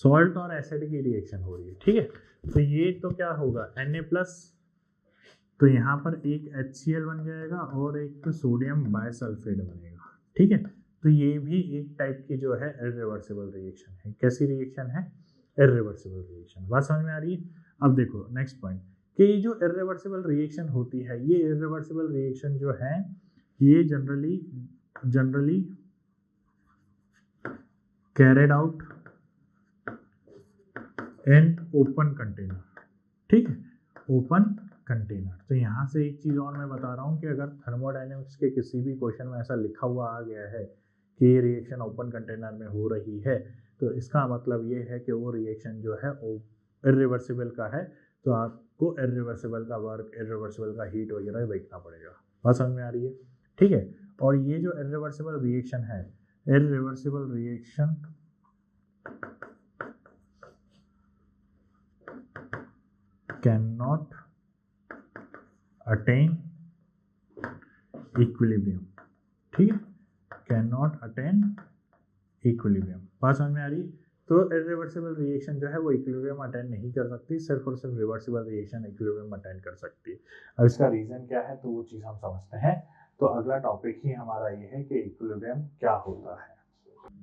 सॉल्ट और एसिड की रिएक्शन हो रही है, ठीक है। तो ये तो क्या होगा? Na प्लस, तो यहाँ पर एक HCl बन जाएगा और एक तो सोडियम बायसल्फेट बनेगा, ठीक है। तो ये भी एक टाइप की जो है इररिवर्सिबल रिएक्शन है। कैसी रिएक्शन है? Irreversible reaction. बात समझ में आ रही है? अब देखो नेक्स्ट पॉइंट कि ये जो इररिवर्सिबल रिएक्शन होती है, ये इररिवर्सिबल रिएक्शन जो है ये generally carried out in open container, ठीक है, ओपन कंटेनर। तो यहाँ से एक चीज़ और मैं बता रहा हूँ कि अगर थर्मोडायनेमिक्स के किसी भी क्वेश्चन में ऐसा लिखा हुआ आ गया है कि ये रिएक्शन ओपन कंटेनर में हो रही है, तो इसका मतलब ये है कि वो रिएक्शन जो है इररिवर्सिबल का है, तो आपको इररिवर्सिबल का वर्क, इररिवर्सिबल का हीट वगैरह देखना पड़ेगा। बात समझ में आ रही है? ठीक है। और ये जो इरिवर्सिबल रिएक्शन है, irreversible reaction can not attain equilibrium, ठीक है, कैन नॉट अटेन इक्विलिब्रियम। बात समझ में आ रही? तो इरिवर्सिबल रिएक्शन जो है वो इक्विलिब्रियम अटेन नहीं कर सकती, सिर्फ और सिर्फ रिवर्सिबल रिएक्शन इक्विलिब्रियम अटेन कर सकती है। अब इसका रीजन क्या है तो वो चीज़ हम समझते हैं। तो अगला टॉपिक ही हमारा ये है कि इक्विलिब्रियम क्या होता है,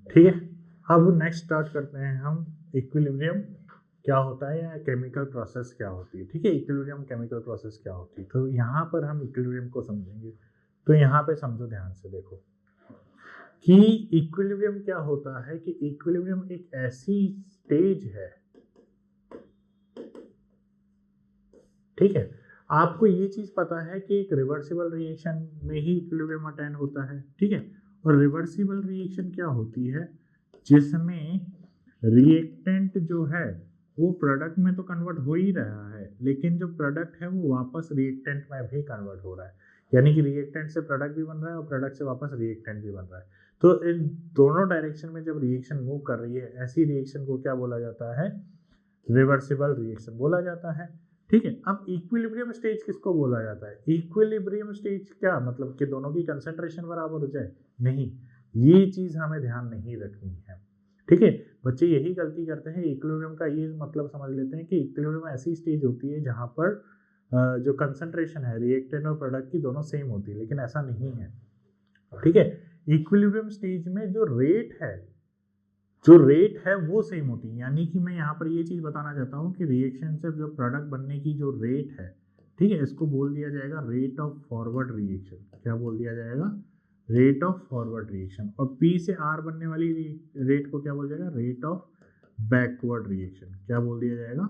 ठीक है। अब नेक्स्ट स्टार्ट करते हैं हम, इक्विलिब्रियम क्या होता है या केमिकल प्रोसेस क्या होती है, ठीक है। इक्विलिब्रियम केमिकल प्रोसेस क्या होती है, तो यहाँ पर हम इक्विलिब्रियम को समझेंगे। तो यहाँ पे समझो, ध्यान से देखो कि इक्विलिब्रियम क्या होता है, कि इक्विलिब्रियम एक ऐसी स्टेज है, ठीक है। आपको ये चीज पता है कि एक रिवर्सिबल रिएक्शन में ही इक्विलिब्रियम अटेन होता है, ठीक है। और रिवर्सिबल रिएक्शन क्या होती है, जिसमें रिएक्टेंट जो है वो प्रोडक्ट में तो कन्वर्ट हो ही रहा है, लेकिन जो प्रोडक्ट है वो वापस रिएक्टेंट में भी कन्वर्ट हो रहा है, यानी कि रिएक्टेंट से प्रोडक्ट भी बन रहा है और प्रोडक्ट से वापस रिएक्टेंट भी बन रहा है। तो इन दोनों डायरेक्शन में जब रिएक्शन मूव कर रही है, ऐसी रिएक्शन को क्या बोला जाता है, रिवर्सिबल रिएक्शन बोला जाता है, ठीक है। अब इक्विलिब्रियम स्टेज किसको बोला जाता है? इक्विलिब्रियम स्टेज क्या मतलब कि दोनों की कंसंट्रेशन बराबर हो जाए? नहीं, ये चीज हमें ध्यान नहीं रखनी है, ठीक है। बच्चे यही गलती करते हैं, इक्विलिब्रियम का ये मतलब समझ लेते हैं कि इक्विलिब्रियम ऐसी स्टेज होती है जहां पर जो कंसंट्रेशन है रिएक्टेंट और प्रोडक्ट की दोनों सेम होती है, लेकिन ऐसा नहीं है, ठीक है। इक्विलिब्रियम स्टेज में जो रेट है वो सेम होती है, यानी कि मैं यहाँ पर ये चीज बताना चाहता हूँ कि रिएक्शन से जो प्रोडक्ट बनने की जो रेट है, ठीक है, इसको बोल दिया जाएगा रेट ऑफ फॉरवर्ड रिएक्शन। क्या बोल दिया जाएगा? Rate of forward reaction. और P से R बनने वाली रेट को क्या बोल जाएगा? Rate of backward reaction. क्या बोल दिया जाएगा?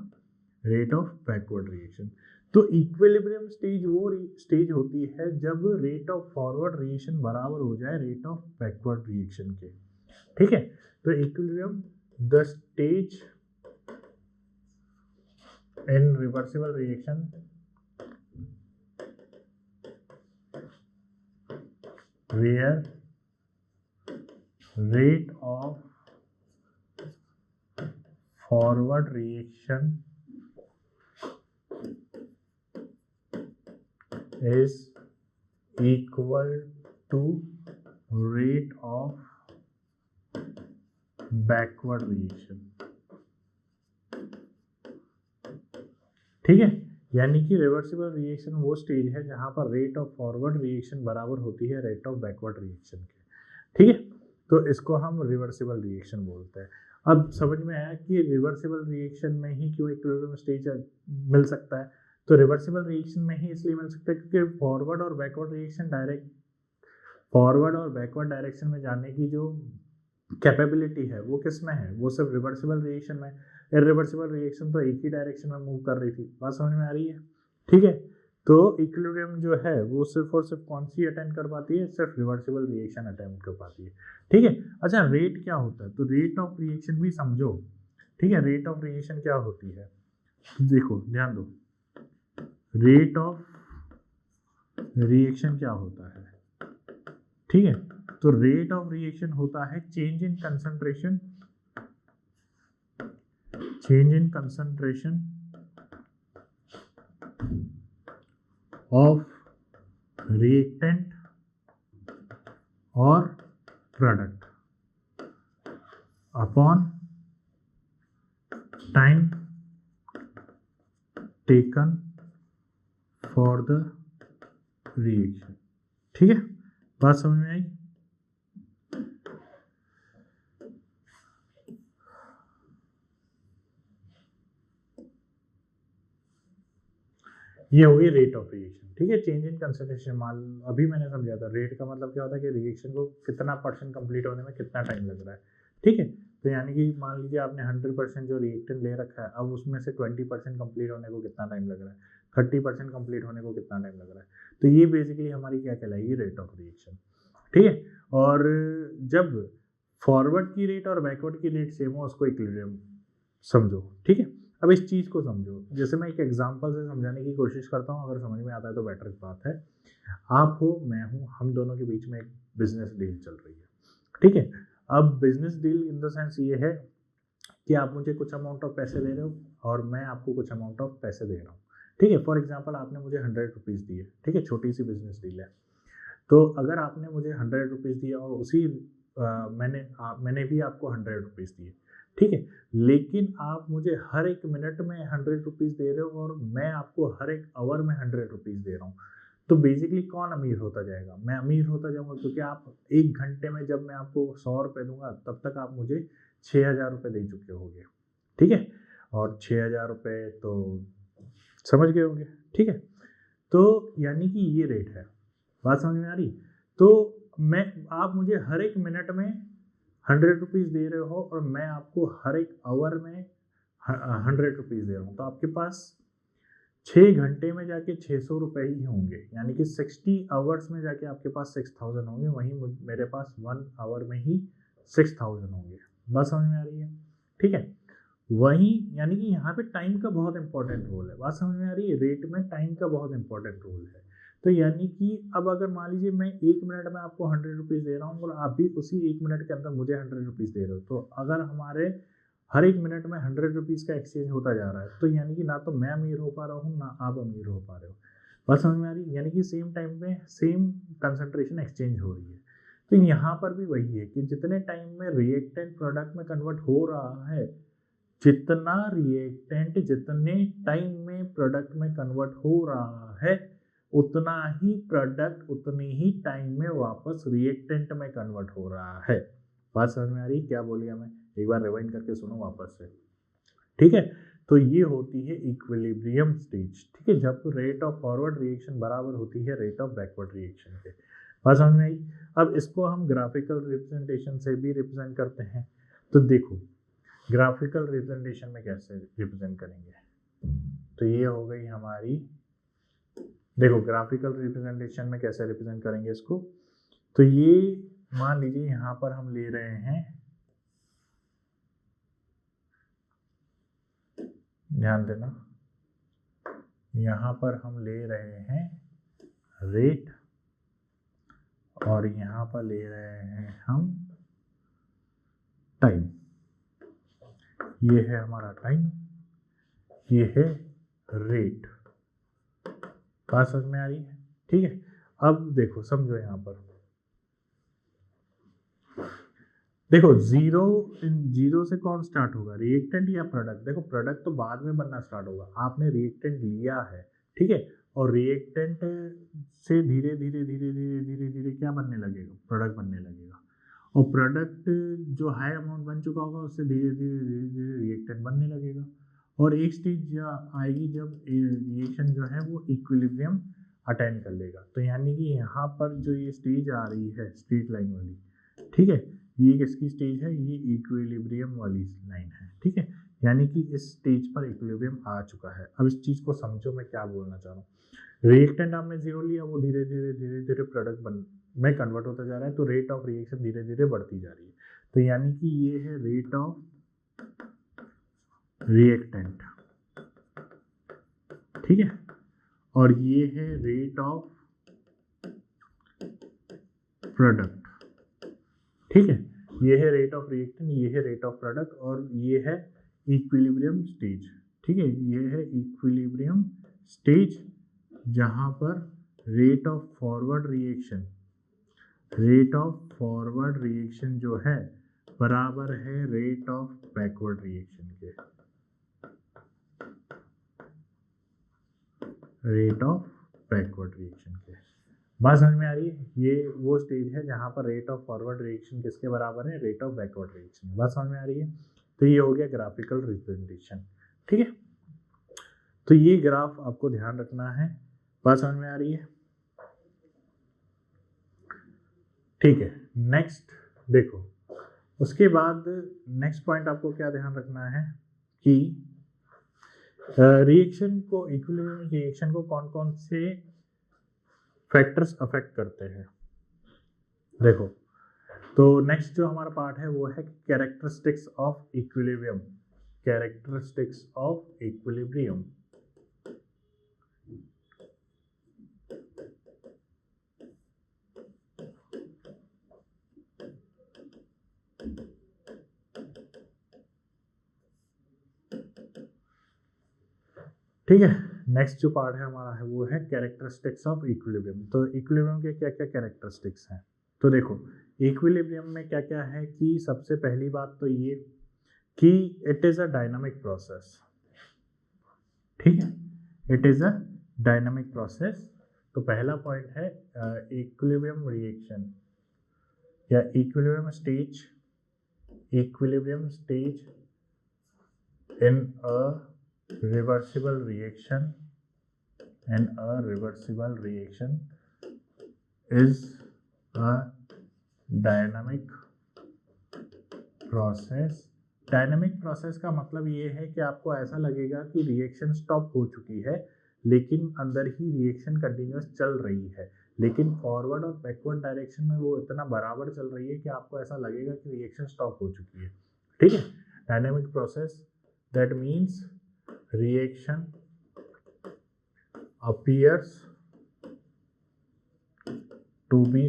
Rate of backward reaction. तो इक्विलिब्रियम स्टेज वो स्टेज होती है जब रेट ऑफ फॉरवर्ड रिएक्शन बराबर हो जाए रेट ऑफ बैकवर्ड रिएक्शन के, ठीक है। तो equilibrium the stage in reversible reaction where rate of forward reaction is equal to rate of backward reaction, ठीक है। यानी कि रिवर्सिबल रिएक्शन वो स्टेज है जहां पर रेट ऑफ फॉरवर्ड रिएक्शन बराबर होती है रेट ऑफ बैकवर्ड रिएक्शन के, ठीक है। तो इसको हम रिवर्सिबल रिएक्शन बोलते हैं। अब समझ में आया कि रिवर्सिबल रिएक्शन में ही क्यों इक्विलिब्रियम स्टेज मिल सकता है। तो रिवर्सिबल रिएक्शन में ही इसलिए मिल सकता है क्योंकि फॉरवर्ड और बैकवर्ड डायरेक्शन में जाने की जो कैपेबिलिटी है वो किस में है? वो सिर्फ रिवर्सिबल रिएक्शन में। इरिवर्सिबल रिएक्शन तो एक ही डायरेक्शन में मूव कर रही थी। बात समझ में आ रही है? ठीक है। तो इक्विलिब्रियम जो है वो सिर्फ और सिर्फ कौन सी अटेंड कर पाती है? सिर्फ रिवर्सिबल रिएक्शन अटेम्प्ट कर पाती है, ठीक है। अच्छा, रेट क्या होता है? तो रेट ऑफ रिएक्शन भी समझो, ठीक है। रेट ऑफ रिएक्शन क्या होती है? देखो, ध्यान दो, रेट ऑफ रिएक्शन क्या होता है, ठीक है। तो रेट ऑफ रिएक्शन होता है change in concentration of reactant और product upon time taken for the reaction, ठीक है। बात समझ में आई? ये होगी रेट ऑफ रिएक्शन, ठीक है। चेंज इन कंसंट्रेशन, मान अभी मैंने समझा था रेट का मतलब क्या होता है कि रिएक्शन को कितना % कंप्लीट होने में कितना टाइम लग रहा है, ठीक है। तो यानी कि मान लीजिए आपने 100% जो रिएक्टेंट ले रखा है, अब उसमें से 20% कंप्लीट होने को कितना टाइम लग रहा है, 30% कंप्लीट होने को कितना टाइम लग रहा है। तो ये बेसिकली हमारी क्या कहलाएगी? रेट ऑफ रिएक्शन, ठीक है। और जब फॉरवर्ड की रेट और बैकवर्ड की रेट सेम हो उसको इक्विलिब्रियम समझो, ठीक है। अब इस चीज़ को समझो, जैसे मैं एक एग्जांपल से समझाने की कोशिश करता हूँ, अगर समझ में आता है तो बेटर बात है। आप हो, मैं हूँ, हम दोनों के बीच में एक बिजनेस डील चल रही है, ठीक है। अब business deal in the sense ये है कि आप मुझे कुछ अमाउंट ऑफ पैसे दे रहे हो और मैं आपको कुछ अमाउंट ऑफ पैसे दे रहा हूँ, ठीक है। फॉर एग्जाम्पल आपने मुझे 100 रुपीज़ दिए, ठीक है, छोटी सी बिजनेस डील है। तो अगर आपने मुझे 100 रुपीज़ दिया और उसी मैंने भी आपको 100 रुपीज़ दिए, ठीक है, लेकिन आप मुझे हर एक मिनट में 100 रुपीज़ दे रहे हो और मैं आपको हर एक आवर में 100 रुपीज़ दे रहा हूँ, तो बेसिकली कौन अमीर होता जाएगा? मैं अमीर होता जाऊंगा, क्योंकि आप 1 घंटे में जब मैं आपको 100 रुपये दूंगा तब तक आप मुझे 6,000 रुपये दे चुके होंगे, ठीक है। और 6,000 रुपये तो समझ गए होंगे, ठीक है। तो यानी कि ये रेट है, बात समझ में आ रही? तो आप मुझे हर एक मिनट में 100 रुपीज़ दे रहे हो और मैं आपको हर एक आवर में 100 रुपीज़ दे रहा हूँ, तो आपके पास 6 घंटे में जाके 600 रुपये ही होंगे, यानी कि 60 आवर्स में जाके आपके पास 6,000 होंगे, वहीं मेरे पास 1 आवर में ही 6,000 होंगे। बात समझ में आ रही है, ठीक है। वहीं यानी कि यहाँ पे टाइम का बहुत इंपॉर्टेंट रोल है, बात समझ में आ रही है, रेट में टाइम का बहुत इंपॉर्टेंट रोल है। तो यानी कि अब अगर मान लीजिए मैं 1 मिनट में आपको 100 रुपीज़ दे रहा हूँ और आप भी उसी 1 मिनट के अंदर मुझे 100 रुपीज़ दे रहे हो, तो अगर हमारे हर एक मिनट में 100 रुपीज़ का एक्सचेंज होता जा रहा है, तो यानी कि ना तो मैं अमीर हो पा रहा हूँ ना आप अमीर हो पा रहे हो। बात समझ में आ रही है, यानी कि सेम टाइम में सेम कंसंट्रेशन एक्सचेंज हो रही है। तो यहाँ पर भी वही है कि जितने टाइम में रिएक्टेंट प्रोडक्ट में कन्वर्ट हो रहा है, जितना रिएक्टेंट जितने टाइम में प्रोडक्ट में कन्वर्ट हो रहा है, उतना ही प्रोडक्ट उतने ही टाइम में वापस रिएक्टेंट में कन्वर्ट हो रहा है। बात समझ में आ रही? क्या बोलिए मैं एक बार रिवाइंड करके सुनो वापस से, ठीक है। तो ये होती है इक्विलिब्रियम स्टेज, ठीक है, जब रेट ऑफ फॉरवर्ड रिएक्शन बराबर होती है रेट ऑफ बैकवर्ड रिएक्शन के। बात समझ में आई? अब इसको हम ग्राफिकल रिप्रेजेंटेशन से भी रिप्रेजेंट करते हैं। तो देखो ग्राफिकल रिप्रेजेंटेशन में कैसे रिप्रेजेंट करेंगे, तो ये हो गई हमारी, देखो ग्राफिकल रिप्रेजेंटेशन में कैसे रिप्रेजेंट करेंगे इसको, तो ये मान लीजिए यहाँ पर हम ले रहे हैं, ध्यान देना, यहाँ पर हम ले रहे हैं रेट और यहाँ पर ले रहे हैं हम टाइम। ये है हमारा टाइम, ये है रेट। बात समझ में आ रही है, ठीक है। अब देखो समझो, यहाँ पर देखो जीरो से कौन स्टार्ट होगा, रिएक्टेंट या प्रोडक्ट? देखो प्रोडक्ट तो बाद में बनना स्टार्ट होगा, आपने रिएक्टेंट लिया है, ठीक है, और रिएक्टेंट से धीरे धीरे धीरे धीरे धीरे धीरे क्या बनने लगेगा, प्रोडक्ट बनने लगेगा, और प्रोडक्ट जो हाई अमाउंट बन चुका होगा उससे धीरे धीरे धीरे धीरे रिएक्टेंट बनने लगेगा, और एक स्टेज आएगी जब रिएक्शन जो है वो इक्विलिब्रियम अटेंड कर लेगा। तो यानी कि यहाँ पर जो ये स्टेज आ रही है स्ट्रेट लाइन वाली, ठीक है, ये किसकी स्टेज है, ये इक्विलिब्रियम वाली लाइन है, ठीक है, यानी कि इस स्टेज पर इक्विलिब्रियम आ चुका है। अब इस चीज को समझो मैं क्या बोलना चाह रहा हूँ। रिएक्टेंट आपने जीरो लिया, वो धीरे धीरे प्रोडक्ट में कन्वर्ट होता जा रहा है, तो रेट ऑफ रिएक्शन धीरे धीरे बढ़ती जा रही है। तो यानी कि ये है रेट ऑफ रिएक्टेंट, ठीक है, और ये है रेट ऑफ प्रोडक्ट, ठीक है, ये है रेट ऑफ रिएक्टेंट, ये है रेट ऑफ प्रोडक्ट, और ये है इक्विलिब्रियम स्टेज, ठीक है, ये है इक्विलिब्रियम स्टेज जहां पर रेट ऑफ फॉरवर्ड रिएक्शन जो है बराबर है रेट ऑफ बैकवर्ड रिएक्शन के, रेट ऑफ बैकवर्ड रिएक्शन के। बात समझ में आ रही है? ये वो स्टेज है जहां पर रेट ऑफ फॉरवर्ड रिएक्शन किसके बराबर है, रेट ऑफ बैकवर्ड रिएक्शन। बात समझ में आ रही है? तो ये हो गया ग्राफिकल रिप्रेजेंटेशन, ठीक है। तो ये ग्राफ आपको ध्यान रखना है। बात समझ में आ रही है? ठीक है, नेक्स्ट देखो, उसके बाद नेक्स्ट पॉइंट आपको क्या ध्यान रखना है कि रिएक्शन को, इक्विलिब्रियम रिएक्शन को कौन कौन से फैक्टर्स अफेक्ट करते हैं। देखो तो नेक्स्ट जो हमारा पार्ट है वो है characteristics of equilibrium. Characteristics of equilibrium. ठीक है, नेक्स्ट जो पार्ट है हमारा है वो है कैरेक्टरिस्टिक्स ऑफ इक्विलिब्रियम। तो इक्विलिब्रियम के क्या क्या कैरेक्टरिस्टिक्स हैं, तो देखो इक्विलिब्रियम में क्या क्या है कि सबसे पहली बात तो ये कि it is a dynamic process. ठीक है, it is a dynamic process. तो पहला पॉइंट है इक्विलिब्रियम रिएक्शन या equilibrium stage in a reversible reaction is a dynamic process। Dynamic process का मतलब ये है कि आपको ऐसा लगेगा कि रिएक्शन स्टॉप हो चुकी है लेकिन अंदर ही रिएक्शन कंटिन्यूअस चल रही है, लेकिन फॉरवर्ड और बैकवर्ड डायरेक्शन में वो इतना बराबर चल रही है कि आपको ऐसा लगेगा कि रिएक्शन स्टॉप हो चुकी है। ठीक है, dynamic process that means reaction appears to be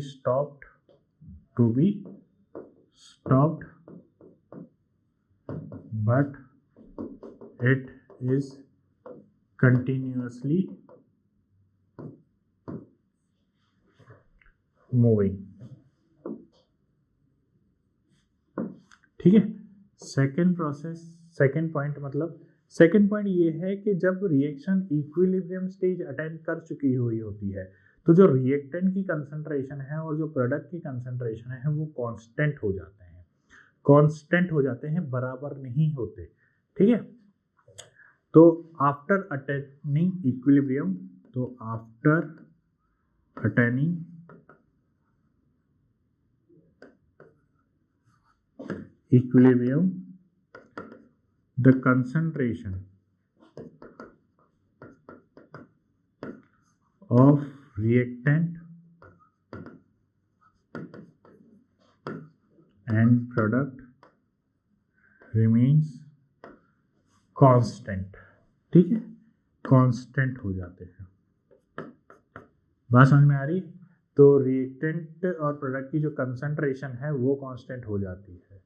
stopped but it is continuously moving। ठीक है, सेकेंड पॉइंट ये है कि जब रिएक्शन इक्विलिब्रियम स्टेज अटेंड कर चुकी हुई होती है तो जो रिएक्टेंट की कंसंट्रेशन है और जो प्रोडक्ट की कंसंट्रेशन है वो कांस्टेंट हो जाते हैं, बराबर नहीं होते। ठीक है, तो after attaining equilibrium the concentration of reactant and product remains constant। ठीक है, कांस्टेंट हो जाते हैं। बात समझ में आ रही? तो रिएक्टेंट और प्रोडक्ट की जो कंसंट्रेशन है वो कांस्टेंट हो जाती है।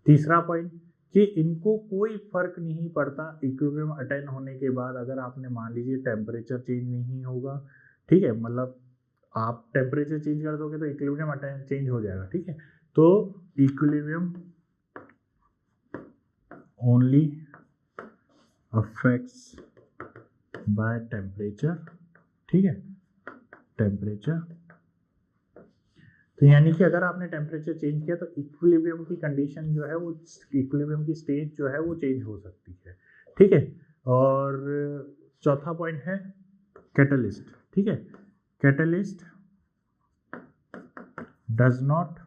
तीसरा पॉइंट कि इनको कोई फर्क नहीं पड़ता इक्विलिब्रियम अटेन होने के बाद, अगर आपने मान लीजिए टेम्परेचर चेंज नहीं होगा। ठीक है, मतलब आप टेम्परेचर चेंज कर दोगे तो इक्विलिब्रियम अटेन चेंज हो जाएगा। ठीक है, तो equilibrium only affects by temperature. ठीक है, टेम्परेचर, तो यानी कि अगर आपने टेम्परेचर चेंज किया तो इक्विलिब्रियम की कंडीशन जो है वो, इक्विलिब्रियम की स्टेज जो है वो चेंज हो सकती है। ठीक है, और चौथा पॉइंट है कैटलिस्ट। ठीक है, catalyst does not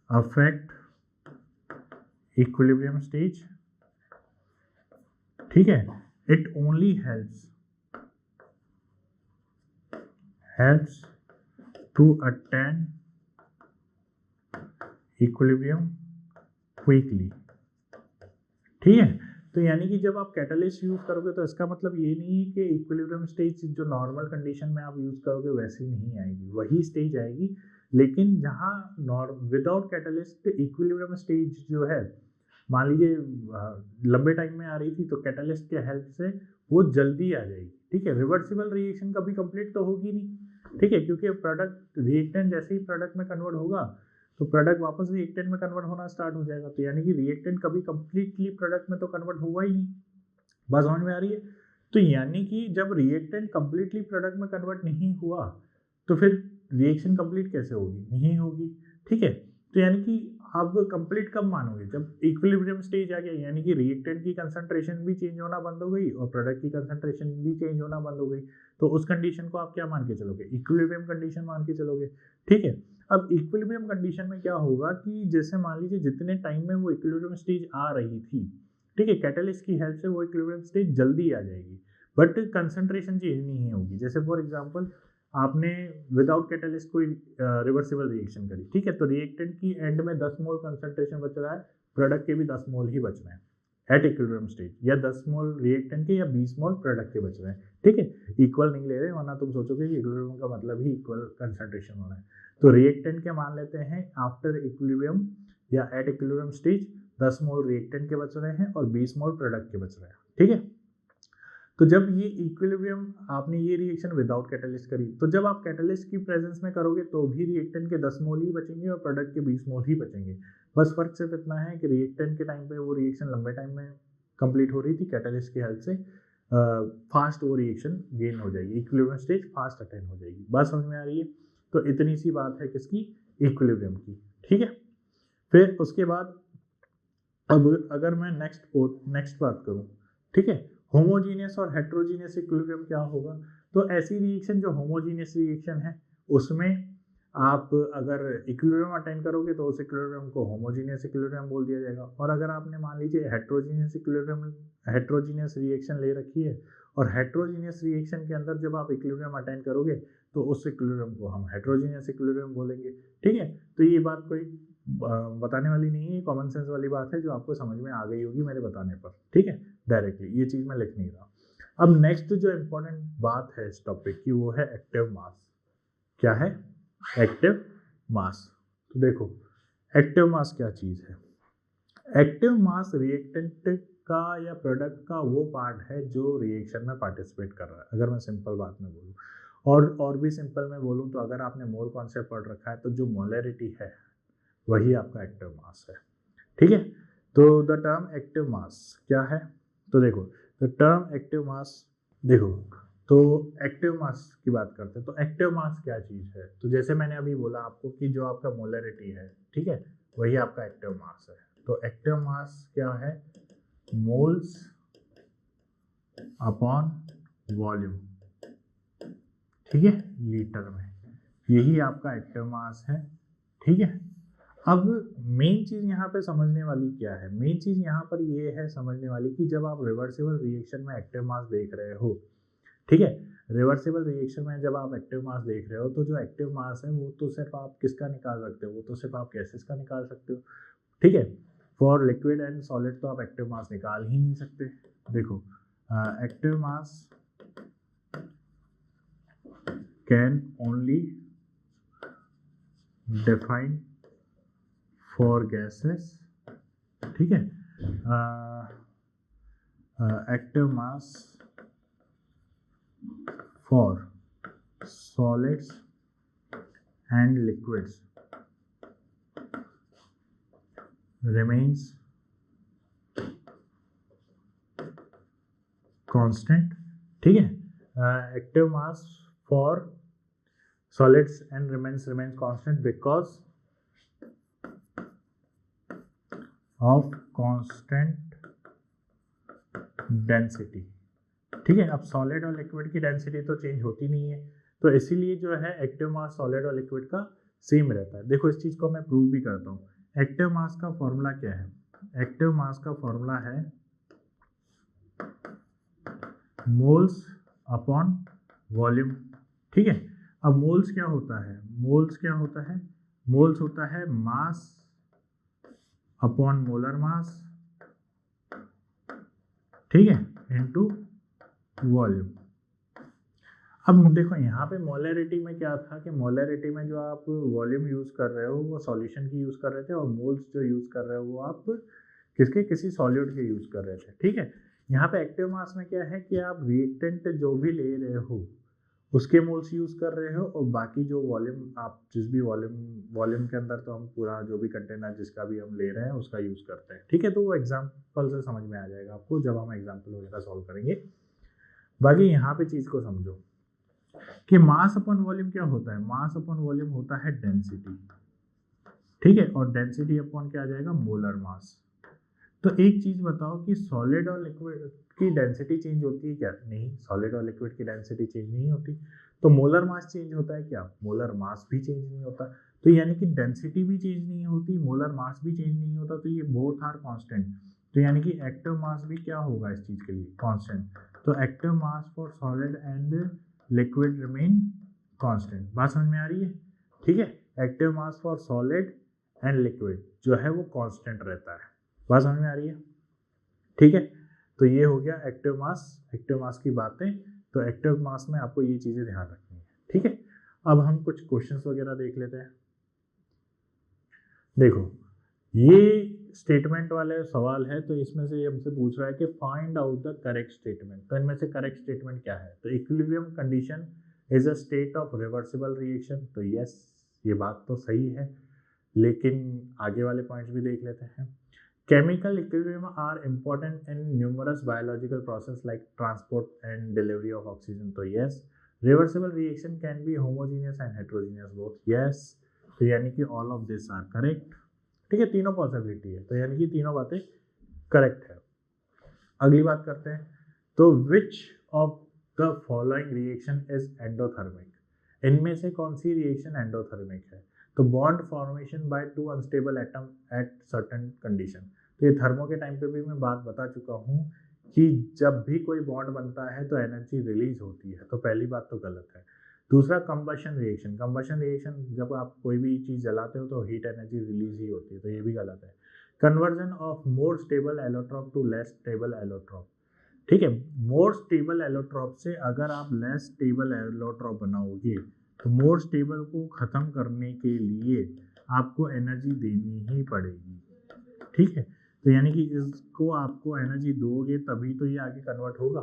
affect equilibrium stage. ठीक है, it only helps to attain equilibrium quickly। ठीक है, तो यानी कि जब आप कैटलिस्ट यूज करोगे तो इसका मतलब ये नहीं है कि इक्विलिब्रियम स्टेज जो नॉर्मल कंडीशन में आप यूज करोगे वैसी नहीं आएगी, वही स्टेज आएगी। लेकिन जहाँ विदाउट कैटलिस्ट इक्विलिब्रियम स्टेज जो है, मान लीजिए लंबे टाइम में आ रही थी तो कैटलिस्ट के हेल्प से वो जल्दी आ जाएगी। ठीक है, रिवर्सिबल रिएक्शन कभी कंप्लीट तो होगी नहीं। ठीक है, क्योंकि प्रोडक्ट रिएक्टेंट जैसे ही प्रोडक्ट में कन्वर्ट होगा तो प्रोडक्ट वापस रिएक्टेंट में कन्वर्ट होना स्टार्ट हो जाएगा। तो यानी कि रिएक्टेंट कभी कंप्लीटली प्रोडक्ट में तो कन्वर्ट हुआ ही नहीं। बात समझ में आ रही है? तो यानी कि जब रिएक्टेंट कंप्लीटली प्रोडक्ट में कन्वर्ट नहीं हुआ तो फिर रिएक्शन कंप्लीट कैसे होगी? नहीं होगी। ठीक है, तो यानी कि आप कंप्लीट कब मानोगे? जब इक्विलिब्रियम स्टेज आ गया, यानी कि रिएक्टेंट की कंसंट्रेशन भी चेंज होना बंद हो गई और प्रोडक्ट की कंसंट्रेशन भी चेंज होना बंद हो गई। तो उस कंडीशन को आप क्या मान के चलोगे? इक्विलिब्रियम कंडीशन मान के चलोगे। ठीक है, अब इक्विलिब्रियम कंडीशन में क्या होगा कि जैसे मान लीजिए जितने टाइम में वो इक्विलिब्रियम स्टेज आ रही थी, ठीक है, कैटलिस्ट की हेल्प से वो इक्विलिब्रियम स्टेज जल्दी आ जाएगी, बट कंसंट्रेशन चेंज नहीं होगी। जैसे फॉर एग्जांपल आपने विदाउट कैटलिस्ट कोई रिवर्सिबल रिएक्शन करी, ठीक है, तो रिएक्टेंट की एंड में 10 मोल कंसंट्रेशन बच रहा है, प्रोडक्ट के भी 10 मोल ही बच रहे हैं एट इक्विलिब्रियम स्टेज, या 10 मोल रिएक्टेंट के या 20 मोल प्रोडक्ट के बच रहे हैं, ठीक है, इक्वल नहीं ले रहे, वरना तुम सोचोगे कि इक्विलिब्रियम का मतलब ही इक्वल कंसंट्रेशन होना है। तो रिएक्टेंट के मान लेते हैं आफ्टर इक्विलिब्रियम या at equilibrium stage 10 mole reactant के बच रहे हैं और 20 मोल प्रोडक्ट के बच रहे हैं, ठीक है। तो जब ये इक्विलिब्रियम, आपने ये रिएक्शन विदाउट कैटलिस्ट करी, तो जब आप कैटलिस्ट की प्रेजेंस में करोगे तो भी रिएक्टेंट के 10 मोल ही बचेंगे और प्रोडक्ट के 20 मोल ही बचेंगे। बस फर्क सिर्फ इतना है कि रिएक्टेंट के टाइम पे वो रिएक्शन लंबे टाइम में कंप्लीट हो रही थी, कैटलिस्ट की हेल्प से फास्ट वो रिएक्शन गेन हो जाएगी, इक्विलिब्रियम स्टेज फास्ट अटेन हो जाएगी। बात समझ में आ रही है? तो इतनी सी बात है किसकी, इक्विलिब्रियम की, ठीक है। फिर उसके बाद अब अगर मैं नेक्स्ट बात करूँ, ठीक है, होमोजीनियस और हेट्रोजीनियस इक्विलिब्रियम क्या होगा। तो ऐसी रिएक्शन जो होमोजीनियस रिएक्शन है उसमें आप अगर इक्विलिब्रियम अटेन करोगे तो उस इक्विलिब्रियम को होमोजीनियस इक्विलिब्रियम बोल दिया जाएगा। और अगर आपने मान लीजिए हेट्रोजीनियस रिएक्शन ले रखी है और हेट्रोजीनियस रिएक्शन के अंदर जब आप इक्विलिब्रियम अटेन करोगे तो उस इक्विलिब्रियम को हम हेट्रोजीनियस इक्विलिब्रियम बोलेंगे, ठीक है। तो ये बात कोई बताने वाली नहीं है, कॉमन सेंस वाली बात है जो आपको समझ में आ गई होगी मेरे बताने पर, ठीक है। डायरेक्टली ये चीज़ मैं लिख नहीं रहा। अब नेक्स्ट जो इम्पोर्टेंट बात है इस टॉपिक की वो है एक्टिव मास। क्या है? Active mass. तो देखो एक्टिव मास क्या चीज़ है। एक्टिव मास रिएक्टेंट का या प्रोडक्ट का वो पार्ट है जो रिएक्शन में पार्टिसिपेट कर रहा है, अगर मैं सिंपल बात में बोलूँ। और भी सिंपल में बोलूँ तो अगर आपने मोल कॉन्सेप्ट पढ़ रखा है तो जो मोलरिटी है वही आपका एक्टिव मास है, ठीक है। तो द टर्म एक्टिव मास क्या है, तो देखो द टर्म एक्टिव मास, देखो तो एक्टिव मास की बात करते हैं। तो एक्टिव मास क्या चीज़ है, तो जैसे मैंने अभी बोला आपको कि जो आपका मोलरिटी है, ठीक है, वही आपका एक्टिव मास है। तो एक्टिव मास क्या है, मोल्स अपॉन वॉल्यूम, ठीक है, लीटर में, यही आपका एक्टिव मास है, ठीक है। अब मेन चीज़ यहाँ पे समझने वाली क्या है, मेन चीज़ यहाँ पर ये है समझने वाली कि जब आप रिवर्सिबल रिएक्शन में एक्टिव मास देख रहे हो, ठीक है, रिवर्सिबल रिएक्शन में जब आप एक्टिव मास देख रहे हो तो जो एक्टिव मास है वो तो सिर्फ आप किसका निकाल सकते हो, वो तो सिर्फ आप गैसेस का निकाल सकते हो, ठीक है। फॉर लिक्विड एंड सॉलिड तो आप एक्टिव मास निकाल ही नहीं सकते। देखो active mass can only define for gases, ठीक है। Active mass for solids and liquids remains constant, ठीक है। Active mass for solids and remains constant because of constant density, ठीक है। अब सॉलिड और लिक्विड की डेंसिटी तो चेंज होती नहीं है, तो इसीलिए जो है एक्टिव मास सॉलिड और लिक्विड का सेम रहता है। देखो इस चीज़ को मैं प्रूव भी करता हूँ। एक्टिव मास का फॉर्मूला क्या है, एक्टिव मास का फॉर्मूला है मोल्स अपॉन वॉल्यूम, ठीक है। अब मोल्स क्या होता है, मोल्स क्या होता है, मोल्स होता है मास अपॉन मोलर मास, ठीक है, इनटू वॉल्यूम। अब देखो यहाँ पे मोलरिटी में क्या था कि मोलरिटी में जो आप वॉल्यूम यूज़ कर रहे हो वो सॉल्यूशन की यूज़ कर रहे थे, और मोल्स जो यूज़ कर रहे हो वो आप किसी सॉल्यूट के यूज़ कर रहे थे, ठीक है। यहाँ पे एक्टिव मास में क्या है कि आप रिएक्टेंट जो भी ले रहे हो उसके मोल्स यूज़ कर रहे हो, और बाकी जो वॉल्यूम आप जिस भी वॉल्यूम के अंदर तो हम पूरा जो भी कंटेनर जिसका भी हम ले रहे हैं उसका यूज़ करते हैं, ठीक है। तो वो एग्जाम्पल से समझ में आ जाएगा आपको जब हम एग्जाम्पल वगैरह सॉल्व करेंगे। बाकी यहाँ पे चीज़ को समझो कि मास अपॉन वॉल्यूम क्या होता है, मास अपॉन वॉल्यूम होता है डेंसिटी, ठीक है, और डेंसिटी अपॉन क्या आ जाएगा, मोलर मास। तो एक चीज बताओ कि सॉलिड और लिक्विड की डेंसिटी चेंज होती है क्या? नहीं, सॉलिड और लिक्विड की डेंसिटी चेंज नहीं होती। तो मोलर मास चेंज होता है क्या? मोलर मास भी चेंज नहीं होता। तो यानी कि डेंसिटी भी चेंज नहीं होती, मोलर मास भी चेंज नहीं होता, तो ये बोथ आर कांस्टेंट। तो यानी कि एक्टिव मास भी क्या होगा इस चीज के लिए, कांस्टेंट। तो active mass for solid and liquid remain constant. बात समझ में आ रही है? ठीक है, active mass for solid and liquid जो है वो कांस्टेंट रहता है। बात समझ में आ रही है? ठीक है, तो ये हो गया एक्टिव मास की बातें। तो एक्टिव मास में आपको ये चीज़ें ध्यान रखनी है। ठीक है, अब हम कुछ क्वेश्चंस वगैरह देख लेते हैं। देखो, ये स्टेटमेंट वाले सवाल है, तो इसमें से ये हमसे पूछ रहा है कि find out the correct statement. तो इनमें से करेक्ट स्टेटमेंट क्या है? तो equilibrium condition is a state of reversible reaction. तो यस, ये बात तो सही है, लेकिन आगे वाले पॉइंट्स भी देख लेते हैं। Chemical equilibrium are important in numerous biological processes like transport and delivery of oxygen. तो yes, reversible reaction can be homogeneous and heterogeneous both. Yes, तो यानी कि all of this are correct. ठीक है, तीनों पॉसिबिलिटी है, तो यानी कि तीनों बातें करेक्ट है। अगली बात करते हैं, तो which of the following reaction is endothermic. इनमें से कौन सी रिएक्शन एंडोथर्मिक है? तो bond formation by two unstable atom at certain condition. तो ये थर्मो के टाइम पे भी मैं बात बता चुका हूँ कि जब भी कोई बॉन्ड बनता है तो एनर्जी रिलीज होती है, तो पहली बात तो गलत है। दूसरा, कंबशन रिएक्शन जब आप कोई भी चीज़ जलाते हो तो हीट एनर्जी रिलीज ही होती है, तो ये भी गलत है। Conversion of more stable allotrope to less stable allotrope. ठीक है, मोर स्टेबल एलोट्रॉप से अगर आप लेस स्टेबल एलोट्रॉप बनाओगे तो मोर स्टेबल को ख़त्म करने के लिए आपको एनर्जी देनी ही पड़ेगी। ठीक है, तो यानी कि इसको आपको एनर्जी दोगे तभी तो ये आगे कन्वर्ट होगा।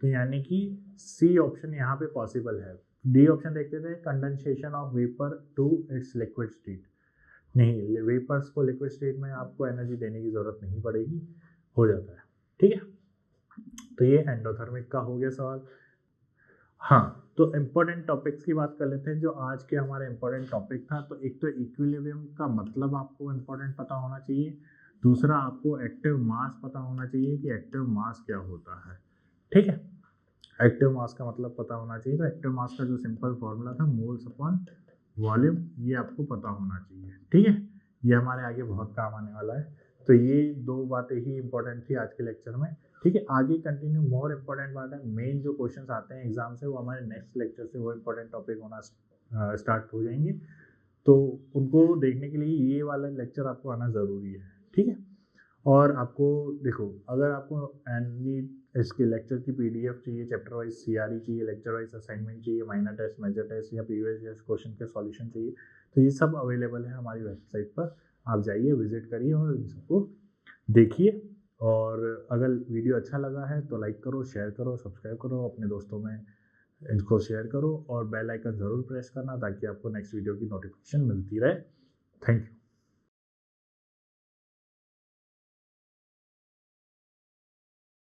तो यानी कि सी ऑप्शन यहाँ पे पॉसिबल है। डी ऑप्शन देखते थे, condensation of vapour to its liquid state. नहीं, वेपर्स को लिक्विड स्टेट में आपको एनर्जी देने की ज़रूरत नहीं पड़ेगी, हो जाता है। ठीक है, तो ये एंडोथर्मिक का हो गया सवाल। हाँ, तो इम्पोर्टेंट टॉपिक्स की बात कर लेते हैं जो आज के हमारे इम्पोर्टेंट टॉपिक था। तो एक तो इक्विलिब्रियम का मतलब आपको इम्पोर्टेंट पता होना चाहिए। दूसरा, आपको एक्टिव मास पता होना चाहिए कि एक्टिव मास क्या होता है। ठीक है, एक्टिव मास का मतलब पता होना चाहिए। तो एक्टिव मास का जो सिंपल फॉर्मूला था मोल्स अपॉन वॉल्यूम, ये आपको पता होना चाहिए। ठीक है, ये हमारे आगे बहुत काम आने वाला है। तो ये दो बातें ही इंपॉर्टेंट थी आज के लेक्चर में। ठीक है, आगे कंटिन्यू मोर इंपॉर्टेंट बात है, मेन जो क्वेश्चंस आते हैं एग्जाम से वो हमारे नेक्स्ट लेक्चर से वो इंपॉर्टेंट टॉपिक होना स्टार्ट हो जाएंगे। तो उनको देखने के लिए ये वाला लेक्चर आपको आना ज़रूरी है। ठीक है, और आपको देखो, अगर आपको एनी इसके लेक्चर की पीडीएफ चाहिए, चैप्टर वाइज सीआरई चाहिए, लेक्चर वाइज असाइनमेंट चाहिए, माइनर टेस्ट, मेजर टेस्ट या प्रीवियस क्वेश्चन के सॉल्यूशन चाहिए, तो ये सब अवेलेबल है हमारी वेबसाइट पर। आप जाइए, विजिट करिए और इन सबको देखिए। और अगर वीडियो अच्छा लगा है तो लाइक करो, शेयर करो, सब्सक्राइब करो, अपने दोस्तों में इनको शेयर करो और बेल आइकन ज़रूर प्रेस करना ताकि आपको नेक्स्ट वीडियो की नोटिफिकेशन मिलती रहे। Thank you.